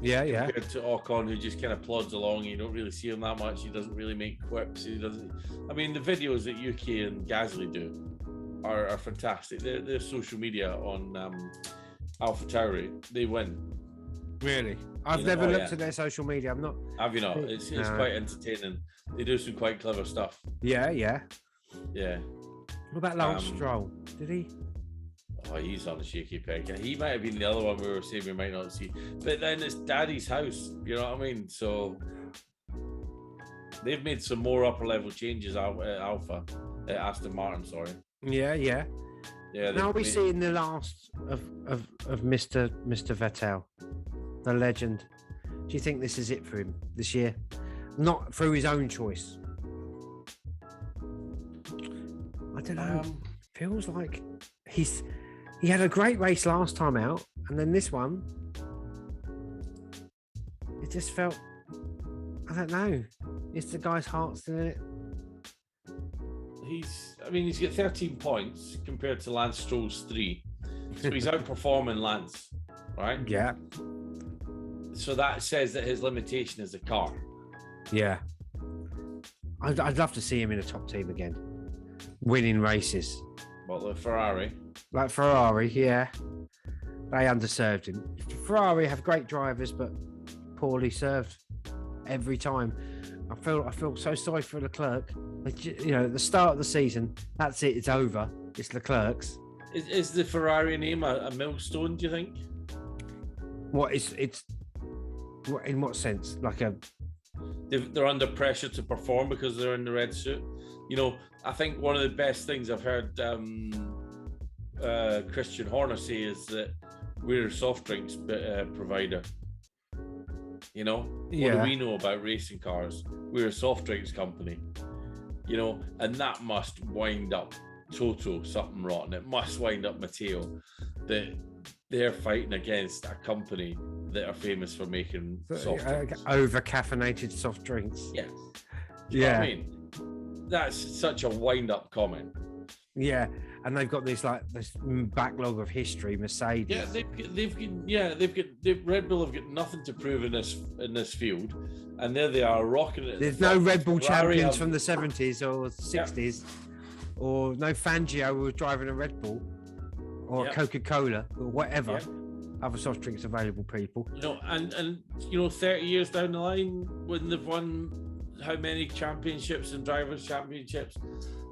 Compared to Ocon, who just kind of plods along. You don't really see him that much. He doesn't really make quips. He doesn't. I mean, the videos that UK and Gasly do are fantastic. Their social media on AlphaTauri, they win. Really? I've never looked at their social media. I'm not. Have you not? It's quite entertaining. They do some quite clever stuff. Yeah. What about Lance Stroll? Did he? Oh, he's on a shaky peg. He might have been the other one we were saying we might not see. But then it's Daddy's house. You know what I mean? So they've made some more upper level changes at Aston Martin. Sorry. Yeah. Now we see in the last of Mr. Vettel, the legend. Do you think this is it for him this year? Not through his own choice. I don't know. Feels like he had a great race last time out, and then this one, it just felt. I don't know. It's the guy's heart's in it. He's got 13 points compared to Lance Stroll's 3. So he's outperforming Lance, right? Yeah. So that says that his limitation is the car. Yeah. I'd love to see him in a top team again. Winning races. Well, like Ferrari. Like Ferrari, yeah. They underserved him. Ferrari have great drivers, but poorly served every time. I feel so sorry for Leclerc. At the start of the season, that's it. It's over. It's Leclerc's. Is the Ferrari name a millstone? Do you think? In what sense? Like they're under pressure to perform because they're in the red suit. I think one of the best things I've heard Christian Horner say is that we're a soft drinks provider. What do we know about racing cars? We're a soft drinks company. And that must wind up Toto something rotten. It must wind up Matteo that they're fighting against a company that are famous for making soft drinks. Over-caffeinated soft drinks. Yeah. You know what I mean? That's such a wind-up comment. Yeah, and they've got this backlog of history. Mercedes. Yeah, Red Bull have got nothing to prove in this field, and there they are rocking it. There's no Red Bull Ferrari champions from the 70s or 60s, or no Fangio who was driving a Red Bull or Coca-Cola or whatever other soft drinks available. People, and 30 years down the line when they've won how many championships and drivers' championships.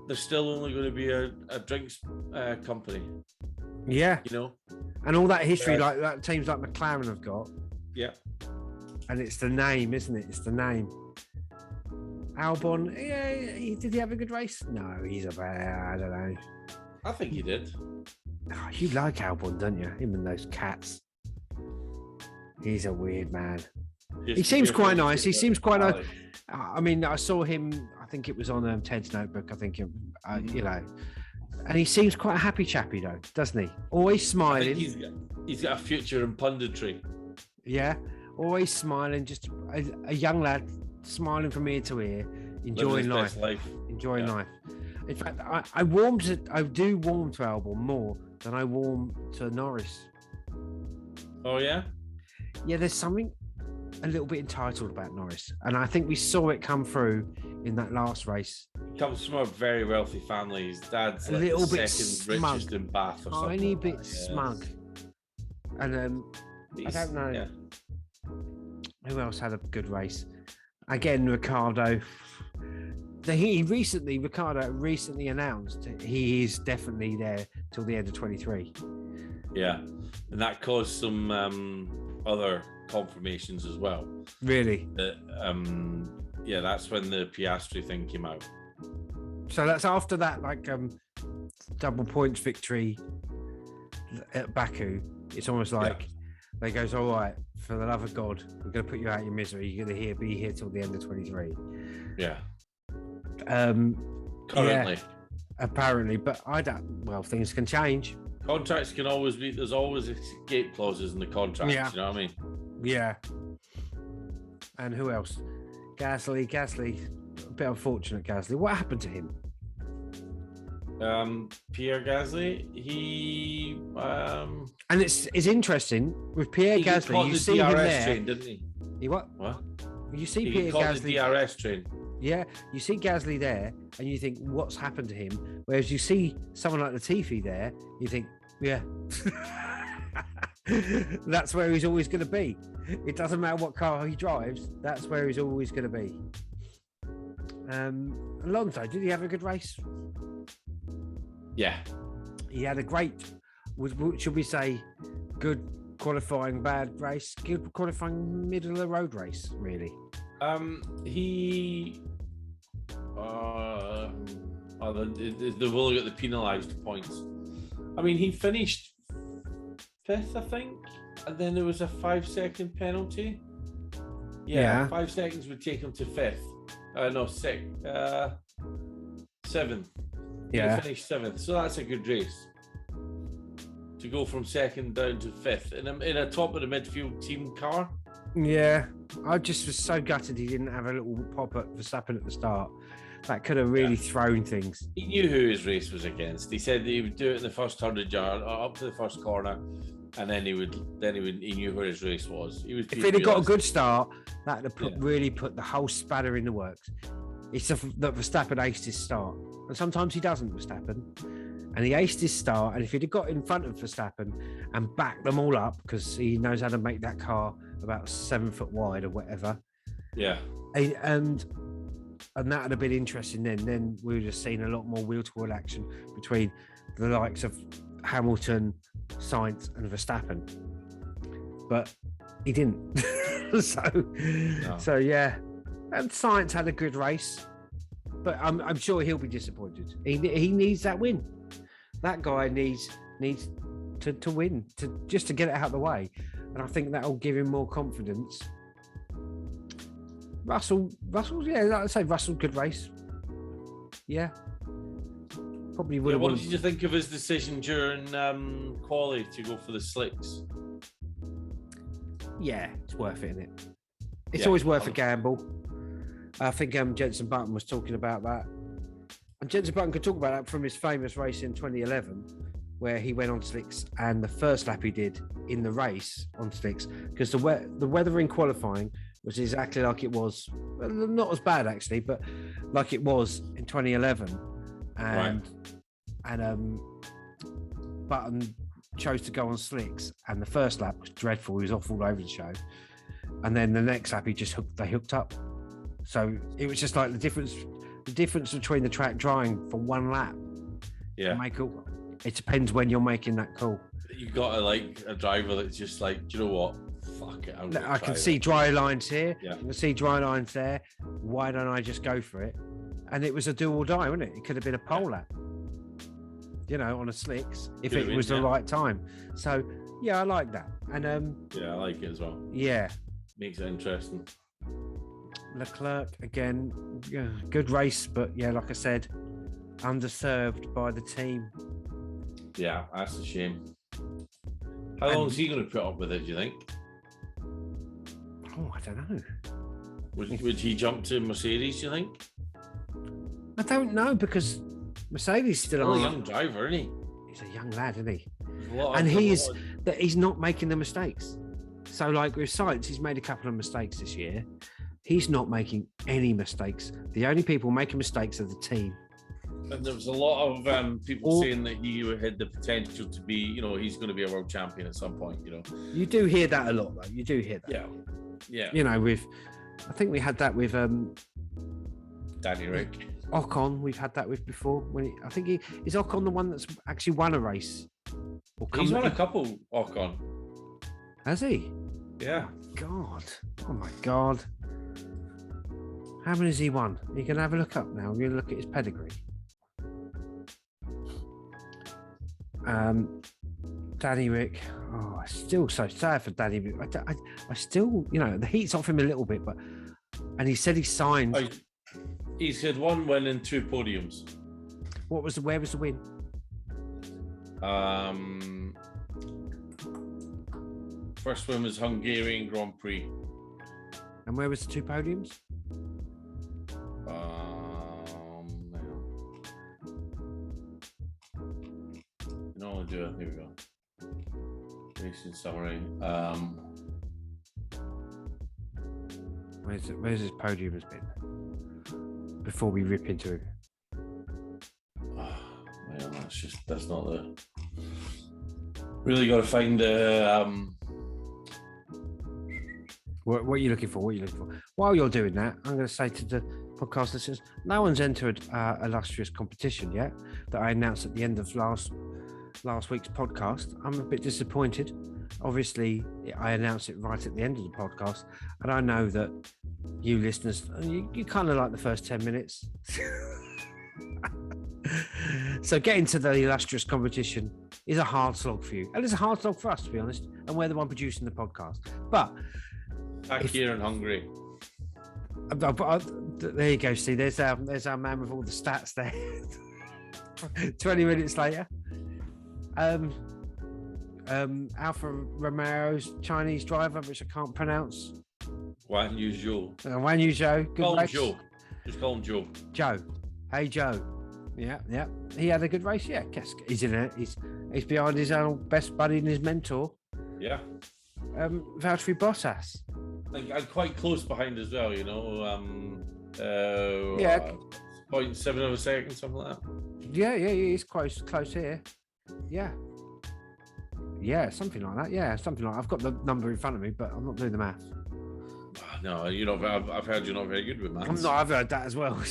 There's still only going to be a drinks company. Yeah. And all that history, like that teams like McLaren have got. Yeah. And it's the name, isn't it? It's the name. Albon, did he have a good race? No, he's I don't know. I think he did. Oh, you like Albon, don't you? Him and those cats. He's a weird man. He seems quite nice. He seems quite nice. I mean, I saw him, I think it was on Ted's Notebook, I think, and he seems quite a happy chappy though, doesn't he? Always smiling. He's got a future in punditry. Yeah, always smiling, just a young lad smiling from ear to ear, enjoying life. Enjoying life. In fact, I do warm to Albon more than I warm to Norris. Oh, yeah? Yeah, there's something a little bit entitled about Norris, and I think we saw it come through in that last race. He comes from a very wealthy family. His dad's a little bit second smug, richest in Bath or something. Tiny bit smug. And I don't know. Yeah. Who else had a good race? Again, Ricciardo. Ricciardo recently announced he is definitely there till the end of 23. Yeah, and that caused some other confirmations as well. Really? That's when the Piastri thing came out. So that's after that, double points victory at Baku. It's almost like they goes, all right, for the love of God, we're going to put you out of your misery. You're going to be here till the end of 23. Yeah. Currently. Yeah, apparently, but I don't. Well, things can change. Contracts can always be. There's always escape clauses in the contracts. Yeah. You know what I mean? Yeah. And who else? Gasly, a bit unfortunate. Gasly, what happened to him? Pierre Gasly, he and it's interesting with Pierre Gasly. You see him there, train, didn't he? He what? What? You see Pierre Gasly, the DRS train. Yeah, you see Gasly there, and you think, what's happened to him? Whereas you see someone like Latifi there, you think, yeah, that's where he's always going to be. It doesn't matter what car he drives, that's where he's always going to be. Alonso, did he have a good race? Yeah. He had a great, should we say, good qualifying, bad race, good qualifying, middle of the road race, really. They will get the penalised points. I mean, he finished 5th, I think, and then there was a 5-second penalty. Yeah, 5 seconds would take him to 5th. No, 6th. 7th. Yeah, he finished 7th, so that's a good race. To go from 2nd down to 5th in a top of the midfield team car. Yeah, I just was so gutted he didn't have a little pop at Verstappen at the start. That could have really thrown things. He knew who his race was against. He said that he would do it in the first 100 yards, up to the first corner, and then he knew where his race was. If he'd have got a good start, that would have really put the whole spanner in the works. It's that Verstappen aced his start, and sometimes he doesn't, Verstappen. And he aced his start, and if he'd have got in front of Verstappen and backed them all up, because he knows how to make that car about 7 foot wide or whatever. Yeah. And that would have been interesting then. Then we would have seen a lot more wheel-to-wheel action between the likes of Hamilton, Sainz and Verstappen. But he didn't. So yeah. And Sainz had a good race. But I'm sure he'll be disappointed. He needs that win. That guy needs to win, just to get it out of the way. And I think that'll give him more confidence. Russell, yeah, I'd say Russell, good race. Yeah. Probably would have What did you think of his decision during quali to go for the slicks? Yeah, it's worth it, isn't it? It's always worth a gamble. I think Jenson Button was talking about that. And Jensen Button could talk about that from his famous race in 2011, where he went on slicks, and the first lap he did in the race on slicks, because the weather in qualifying was exactly like it was, well, not as bad actually, but like it was in 2011, and Button chose to go on slicks, and the first lap was dreadful. He was off all over the show, and then the next lap they hooked up. So it was just like the difference between the track drying for one lap. Yeah. It depends when you're making that call. You got a driver that's just like, do you know what? Fuck it. I can see dry lines here. Yeah. I can see dry lines there. Why don't I just go for it? And it was a do or die, wasn't it? It could have been a pole lap, on a slicks if it was the right time. So yeah, I like that. And I like it as well. Yeah. Makes it interesting. Leclerc again, good race, but yeah, like I said, underserved by the team. Yeah, that's a shame. How long is he going to put up with it, do you think? Oh, I don't know. Would he jump to Mercedes, do you think? I don't know, because Mercedes still a young driver, isn't he? He's a young lad, isn't he? And he's not making the mistakes. So like with Sainz, he's made a couple of mistakes this year. He's not making any mistakes. The only people making mistakes are the team. And there was a lot of people saying that he had the potential to be, he's going to be a world champion at some point, You do hear that a lot, though. You do hear that. Yeah. I think we had that with Danny Rick. Ocon. We've had that with before. Is Ocon the one that's actually won a race? He's won a couple, Ocon. Has he? Yeah. Oh my God. How many has he won? You can have a look up now. We're going to look at his pedigree. Danny Rick. Oh, I'm still so sad for Danny Rick. I still, the heat's off him a little bit, and he said he signed. He's had one win and 2 podiums. Where was the win? First one was Hungarian Grand Prix. And where was the 2 podiums? Here we go. Racing summary. Where's his podium has been? Before we rip into it. That's not the. Really got to find What are you looking for? While you're doing that, I'm going to say to the podcast listeners, no one's entered illustrious competition yet that I announced at the end of last week's podcast. I'm a bit disappointed. Obviously, I announced it right at the end of the podcast, and I know that you listeners, you kind of like the first 10 minutes. So getting to the illustrious competition is a hard slog for you, and it's a hard slog for us, to be honest, and we're the one producing the podcast. But back here in Hungary. There you go. See, there's our man with all the stats there. 20 minutes later. Alfa Romeo's Chinese driver, which I can't pronounce. Wan Yu Zhou. Wan Yu Zhou. Call him Joe. Just call him Joe. Joe. Hey, Joe. Yeah. He had a good race. Yeah, he's in it. He's behind his own best buddy and his mentor. Yeah. Valtteri Bottas. I'm quite close behind as well, 0.7 of a second, something like that. Yeah, he's close here. Yeah, something like that. Yeah, something like that. I've got the number in front of me, but I'm not doing the math. No, I've heard you're not very good with maths. I've heard that as well.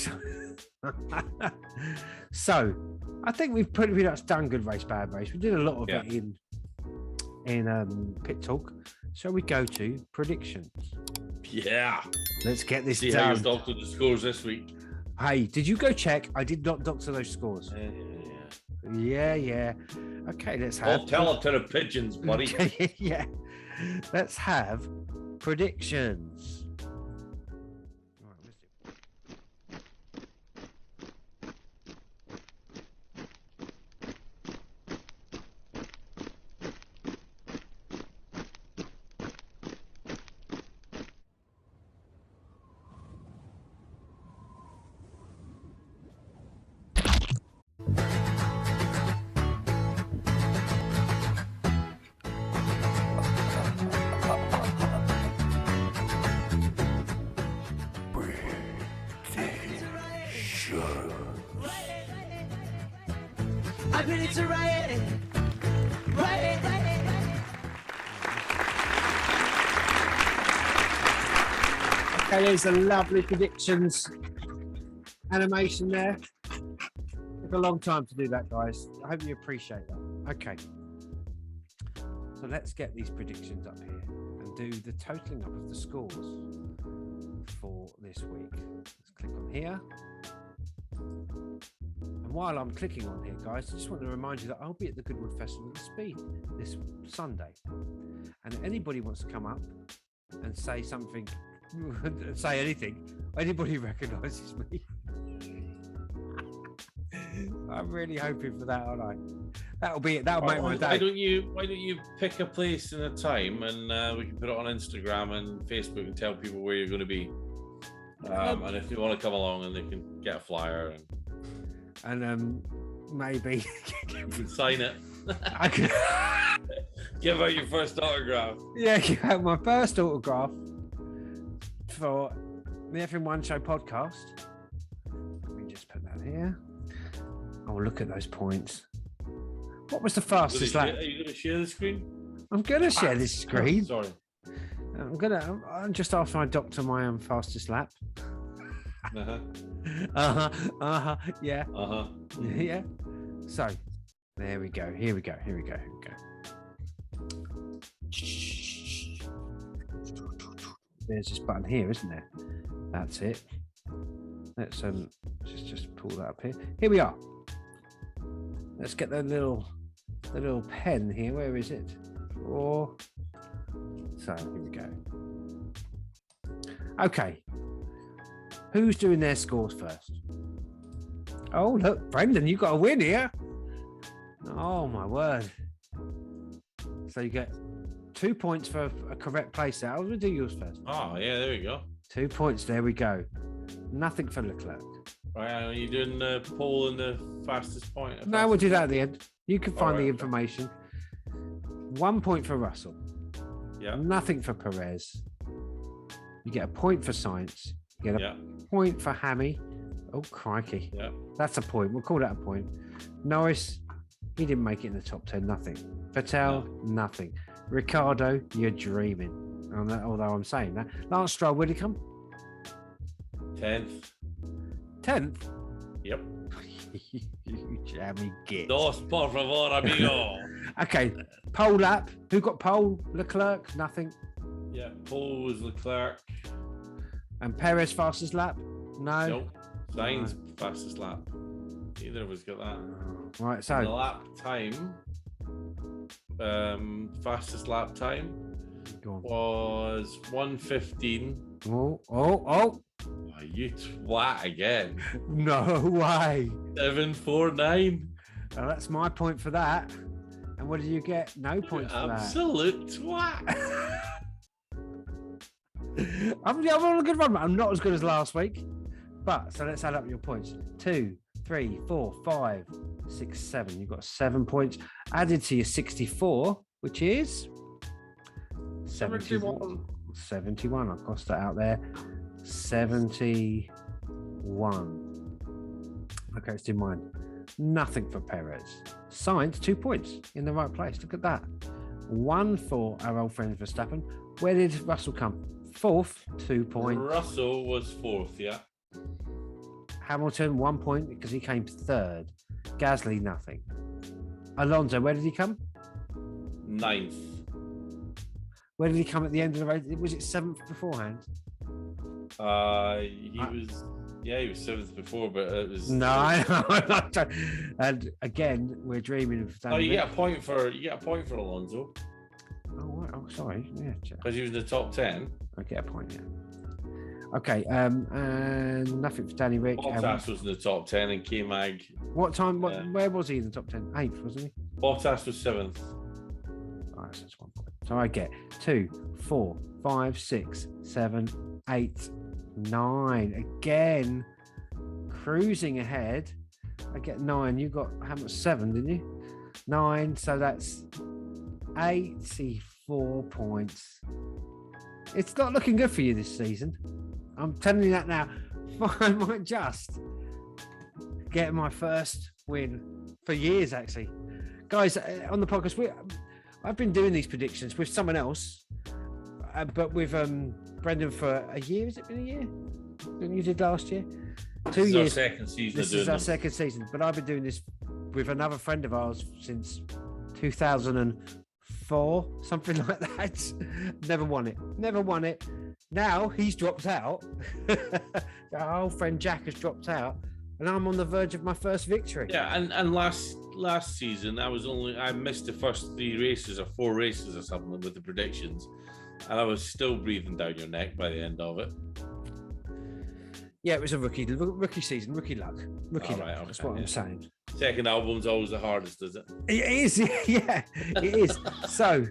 So I think we've pretty much done good race, bad race. We did a lot of it in pit talk. Shall we go to predictions? Yeah. Let's get this done. See how you've doctored the scores this week. Hey, did you go check? I did not doctor those scores. Yeah. Okay, let's have. Tell it to the pigeons, buddy. Yeah. Let's have predictions. I'm ready to write it. Okay, there's a lovely predictions animation there. Took a long time to do that, guys. I hope you appreciate that. Okay. So let's get these predictions up here and do the totaling up of the scores for this week. Let's click on here. And while I'm clicking on here, guys, I just want to remind you that I'll be at the Goodwood Festival at the Speed this Sunday. And if anybody wants to come up and say something, say anything, anybody recognises me. I'm really hoping for that, aren't I? That'll be it. That'll make my day. Why don't you pick a place and a time, and we can put it on Instagram and Facebook and tell people where you're going to be. And if they want to come along, and they can get a flyer and maybe you can sign it. I can give out your first autograph. Yeah, give out my first autograph for the FM1 Show podcast. Let me just put that here. I'll look at those points. What was the fastest lap? Are you going to share the screen? I'm going to share this screen. Sorry. I'm just after I doctor my own fastest lap. Yeah. Yeah. So, there we go. Here we go. There's this button here, isn't there? That's it. Let's just pull that up here. Here we are. Let's get the little pen here. Where is it? So here we go. Okay. Who's doing their scores first? Oh, look, Brendan, you got a win here. Oh my word. So you get 2 points for a correct place there. I'll do yours first. Oh, yeah, there we go. 2 points. There we go. Nothing for Leclerc. Right, are you doing the poll and the fastest point? No, we'll do that at the end. You can find the information. 1 point for Russell. Yeah. Nothing for Perez. You get a point for Sainz. You get a point for Hammy. Oh, crikey. Yeah. That's a point. We'll call that a point. Norris, he didn't make it in the top 10. Nothing. Vettel, nothing. Ricardo, you're dreaming. Although I'm saying that. Lance Stroll, where'd he come? 10th. 10th? Yep. You jammy git. Dos, por favor, amigo. Okay. Pole lap. Who got pole? Leclerc? Nothing. Yeah. Pole was Leclerc. And Perez fastest lap? No. Nope. Sainz fastest lap. Neither of us got that. Right, so the lap time, fastest lap time was 1:15. Oh, you twat again. No way. 7:49. Oh, that's my point for that. And what did you get? No points for that. Absolute twat. I'm on a good run. I'm not as good as last week. But so let's add up your points. 2, 3, 4, 5, 6, 7. You've got 7 points added to your 64, which is 71. 71. I'll cross that out there. 71. Okay, let's do mine. Nothing for Perez. Sainz, 2 points in the right place. Look at that. 1 for our old friend Verstappen. Where did Russell come? 4th, 2 points. Russell was 4th, yeah. Hamilton, 1 point because he came 3rd. Gasly, nothing. Alonso, where did he come? 9th. Where did he come at the end of the race? Was it 7th beforehand? He was 7th before, but it was no. I know. And again, we're dreaming of. You get a point for Alonso. Oh, sorry. Yeah, because he was in the top 10. I get a point. Yeah. Okay. And nothing for Danny Rick. Bottas was in the top 10, and K-Mag. What time? Where was he in the top 10? 8th, wasn't he? Bottas was 7th. All right, so that's 1 point. So I get 2, 4, 5, 6, 7, 8, 9. Again, cruising ahead. I get 9. You got how much? 7, didn't you? 9. So that's 84 points. It's not looking good for you this season. I'm telling you that now. I might just getting my first win for years, actually. Guys, on the podcast, I've been doing these predictions with someone else, but with Brendan for a year. Has it been a year? You did last year? 2 years. Our second season. This is our second season, but I've been doing this with another friend of ours since 2004, something like that. Never won it. Now he's dropped out. Our old friend Jack has dropped out, and I'm on the verge of my first victory. Yeah, and last season I missed the first 3 races or 4 races or something with the predictions, and I was still breathing down your neck by the end of it. Yeah, it was a rookie season, rookie luck. Right, okay, that's what I'm saying. Second album's always the hardest, is it? It is, yeah, it is. So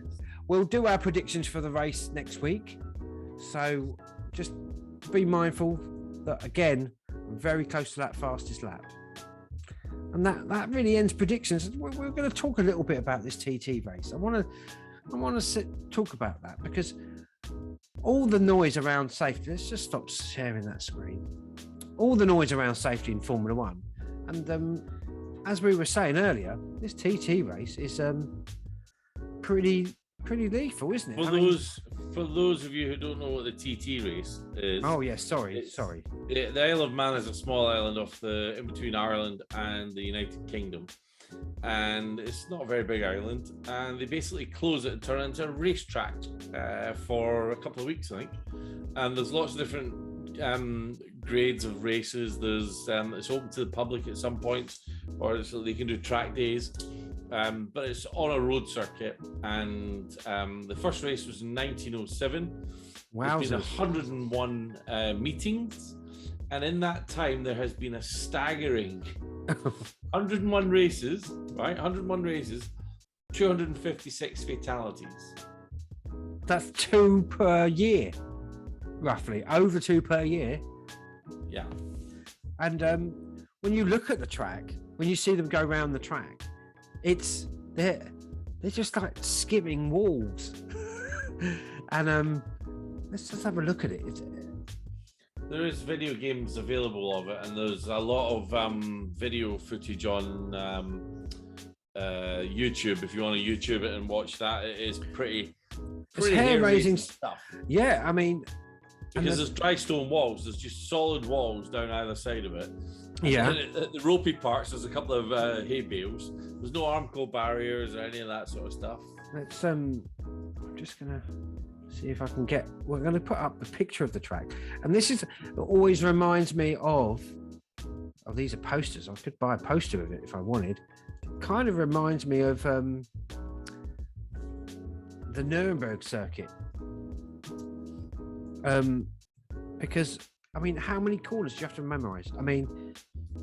we'll do our predictions for the race next week. So just be mindful that, again, I'm very close to that fastest lap. And that really ends predictions. We're going to talk a little bit about this TT race. I want to talk about that because all the noise around safety, let's just stop sharing that screen. All the noise around safety in Formula One. And as we were saying earlier, this TT race is pretty lethal, isn't it? For those of you who don't know what the TT race is. Oh, yeah, sorry. The Isle of Mann is a small island in between Ireland and the United Kingdom. And it's not a very big island, and they basically close it and turn it into a racetrack for a couple of weeks, I think. And there's lots of different grades of races. There's it's open to the public at some points, or so they can do track days. But it's on a road circuit, and the first race was in 1907. Wow! There's been 101 meetings, and in that time there has been a staggering 101 races, right? 101 races, 256 fatalities. That's 2 per year, roughly. Over 2 per year. Yeah. And when you look at the track, when you see them go around the track, they're just like skimming walls. And let's just have a look at it. There is video games available of it, and there's a lot of video footage on YouTube. If you want to YouTube it and watch that, it is pretty hair-raising stuff. Yeah, I mean, because there's dry stone walls. There's just solid walls down either side of it. Yeah. And the ropey parts, there's a couple of hay bales. There's no Armco barriers or any of that sort of stuff. Let's I'm just gonna see if I can get. We're going to put up the picture of the track, and this always reminds me of. Oh, these are posters. I could buy a poster of it if I wanted. It kind of reminds me of the Nuremberg circuit. Because I mean, how many corners do you have to memorize? I mean,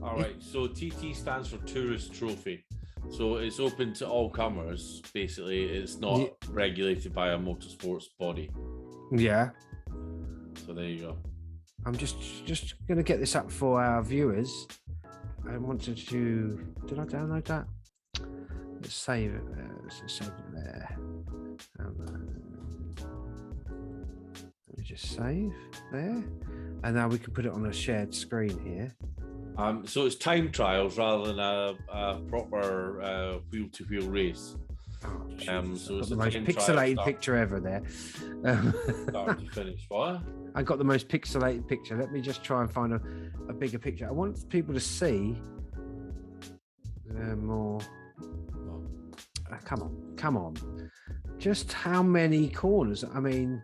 all right. So TT stands for Tourist Trophy. So it's open to all comers. Basically, it's not regulated by a motorsports body. Yeah. So there you go. I'm just going to get this up for our viewers. I wanted to. Did I download that? Let's save it there. Let's save it there. Let me just save there, and now we can put it on a shared screen here. So it's time trials rather than a proper wheel-to-wheel race. Oh, so it's the most pixelated picture ever there. Start to finish. What? I got the most pixelated picture. Let me just try and find a bigger picture. I want people to see more. Come on. Just how many corners? I mean,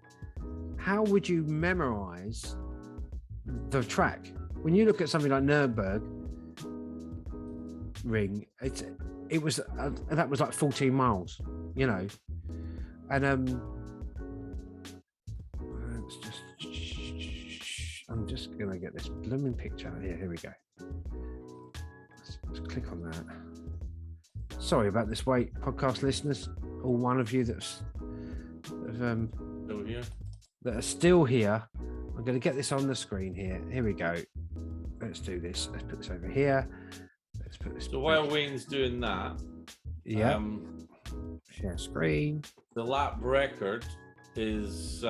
how would you memorize the track? When you look at something like Nuremberg Ring, it was that was like 14 miles, you know, and I'm just gonna get this blooming picture here we go. Let's click on that. Sorry about this wait, podcast listeners, all one of you that are still here. I'm going to get this on the screen here. Here we go. Let's do this. Let's put this over here. Let's put this. So while Wayne's doing that, share screen. The lap record is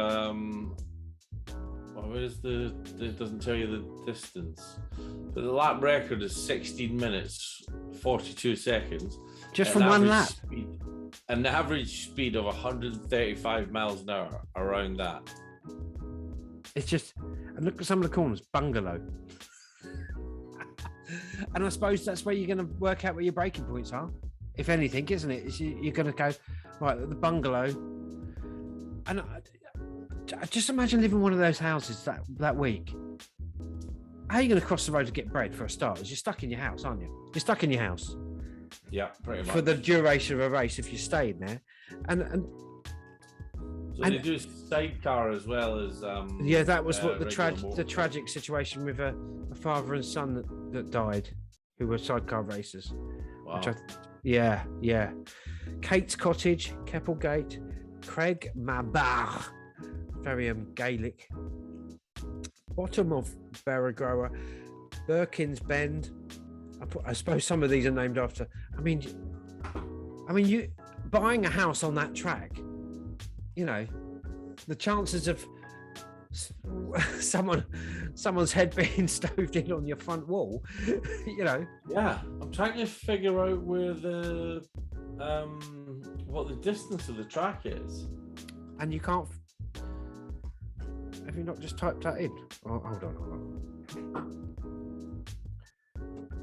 where's it doesn't tell you the distance. But the lap record is 16 minutes, 42 seconds. Just from one lap? An average speed of 135 miles an hour around that. It's just, and look at some of the corners, bungalow. And I suppose that's where you're going to work out where your braking points are, if anything, isn't it? You're going to go, right, the bungalow. And I just imagine living in one of those houses that week. How are you going to cross the road to get bread for a start? You're stuck in your house, aren't you? You're stuck in your house. Yeah, pretty much. For the duration of a race, if you're staying there. And they do sidecar as well as yeah, that was what the tragic situation with a father and son that died, who were sidecar racers. Wow. Yeah. Kate's Cottage, Keppelgate, Craig Mabar, very Gaelic. Bottom of Barragroa, Birkins Bend. I suppose some of these are named after. I mean, you buying a house on that track, you know, the chances of someone's head being stoved in on your front wall, you know. Yeah, I'm trying to figure out where what the distance of the track is. And you can't. Have you not just typed that in? Oh, hold on.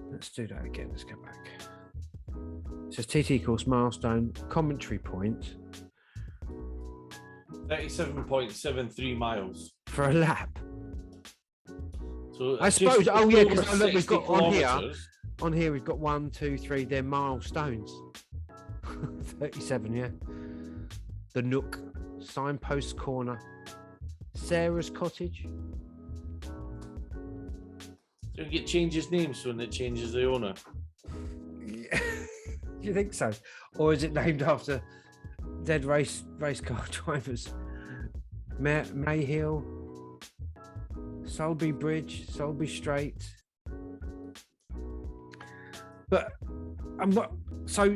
Let's do that again. Let's go back. It says TT course milestone, commentary point. 37.73 miles. For a lap. So I suppose, because look, we've got kilometers. on here we've got 1, 2, 3, they're milestones. 37, yeah. The Nook, Signpost Corner, Sarah's Cottage. Don't it changes names when it changes the owner. Yeah. Do you think so? Or is it named after dead race car drivers? Mayhill, Sulby Bridge, Sulby Strait. But so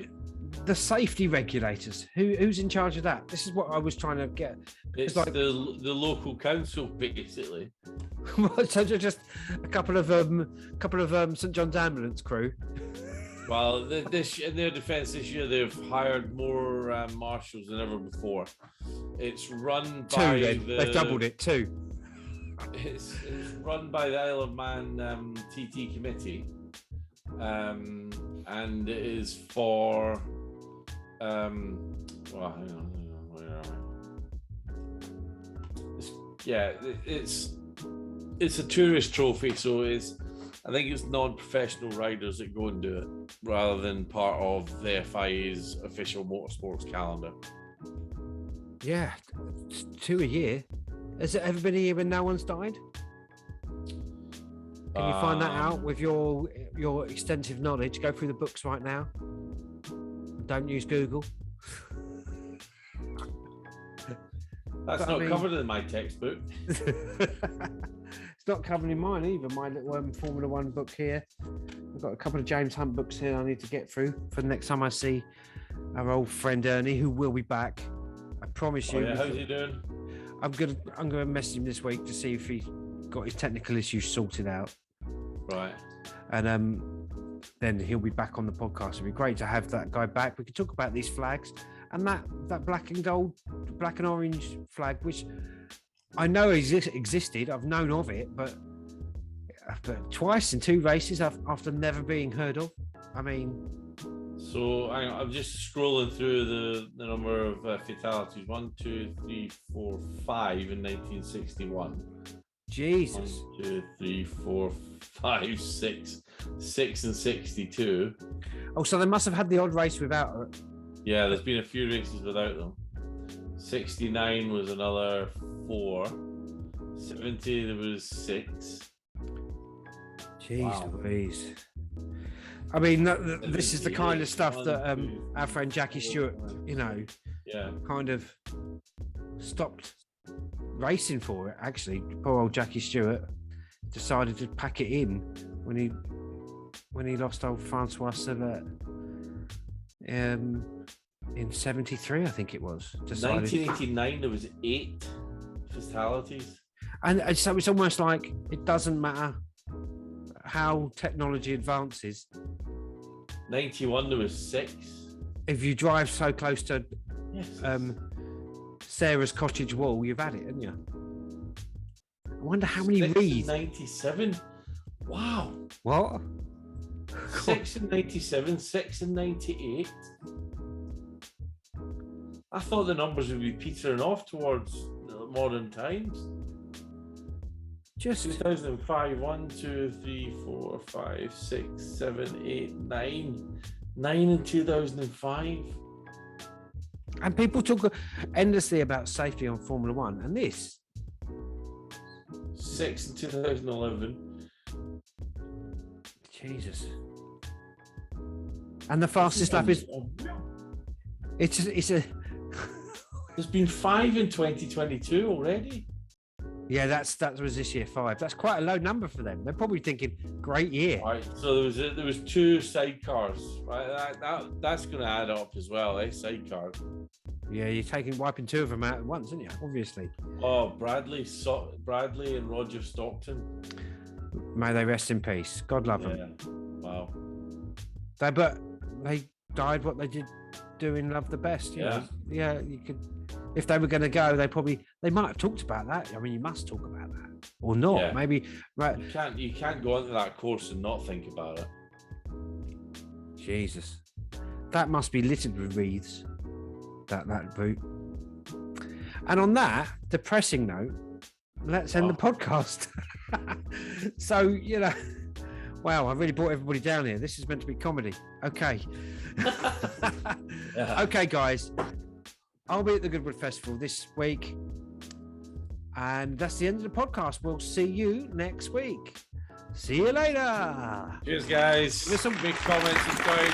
the safety regulators, who's in charge of that? This is what I was trying to get. It's like the local council, basically. So just a couple of St John's ambulance crew. Well, in their defence this year, they've hired more marshals than ever before. It's run by they've doubled it, 2. It's run by the Isle of Man TT committee, and it is for well, hang on, where are we? It's a tourist trophy, so I think it's non-professional riders that go and do it, rather than part of the FIA's official motorsports calendar. Yeah, 2 a year. Has it ever been a year when no one's died? Can you find that out with your extensive knowledge? Go through the books right now. Don't use Google. That's not covered in my textbook. It's not covered in mine either. My little Formula One book here. I've got a couple of James Hunt books here I need to get through for the next time I see our old friend Ernie, who will be back. I promise you. Yeah, how's he doing? I'm gonna message him this week to see if he got his technical issues sorted out. Right. And then he'll be back on the podcast. It'd be great to have that guy back. We could talk about these flags and that black and orange flag, which I know existed. I've known of it, but twice in 2 races after never being heard of. I mean, so I'm just scrolling through the number of fatalities. 1, 2, 3, 4, 5 in 1961. Jesus. 1, 2, 3, 4, 5, 6 in 62. Oh, so they must have had the odd race without it. Yeah, there's been a few races without them. 69 was another 4. 70 there was 6. Jeez Louise. I mean, this is the kind of stuff that our friend Jackie Stewart, kind of stopped racing for it. Actually, poor old Jackie Stewart decided to pack it in when he lost old Francois Savet in 73, I think it was. 1989, there was 8 fatalities. And so it's almost like it doesn't matter how technology advances. 91, there was 6. If you drive so close to Yes. Sarah's cottage wall, you've had it, haven't you? I wonder how many 6 in reeds. 97. Wow. What? 6 in 97, 6 in 98. I thought the numbers would be petering off towards modern times. Just 2005, 1, 2, 3, 4, 5, 6, 7, 8, 9. 9 in 2005. and people talk endlessly about safety on Formula One, and this 6 in 2011. Jesus. And the fastest lap is it's a There's been 5 in 2022 already. yeah, that was this year 5. That's quite a low number for them. They're probably thinking, great year. Right, so there was 2 sidecars. Right, that's going to add up as well, sidecars. Yeah, you're wiping 2 of them out at once, aren't you? Obviously. Oh, Bradley and Roger Stockton. May they rest in peace. God love them. Yeah. Wow. But they died what they did doing love the best. You Yeah. know? Yeah, you could. If they were going to go, they might have talked about that. I mean, you must talk about that, or not. Yeah. Maybe right. You can't go onto that course and not think about it. Jesus, that must be littered with wreaths. That route. And on that depressing note, let's end the podcast. So wow, I really brought everybody down here. This is meant to be comedy. Okay. Yeah. Okay, guys. I'll be at the Goodwood Festival this week. And that's the end of the podcast. We'll see you next week. See you later. Cheers, guys. Listen, big comments, enjoy.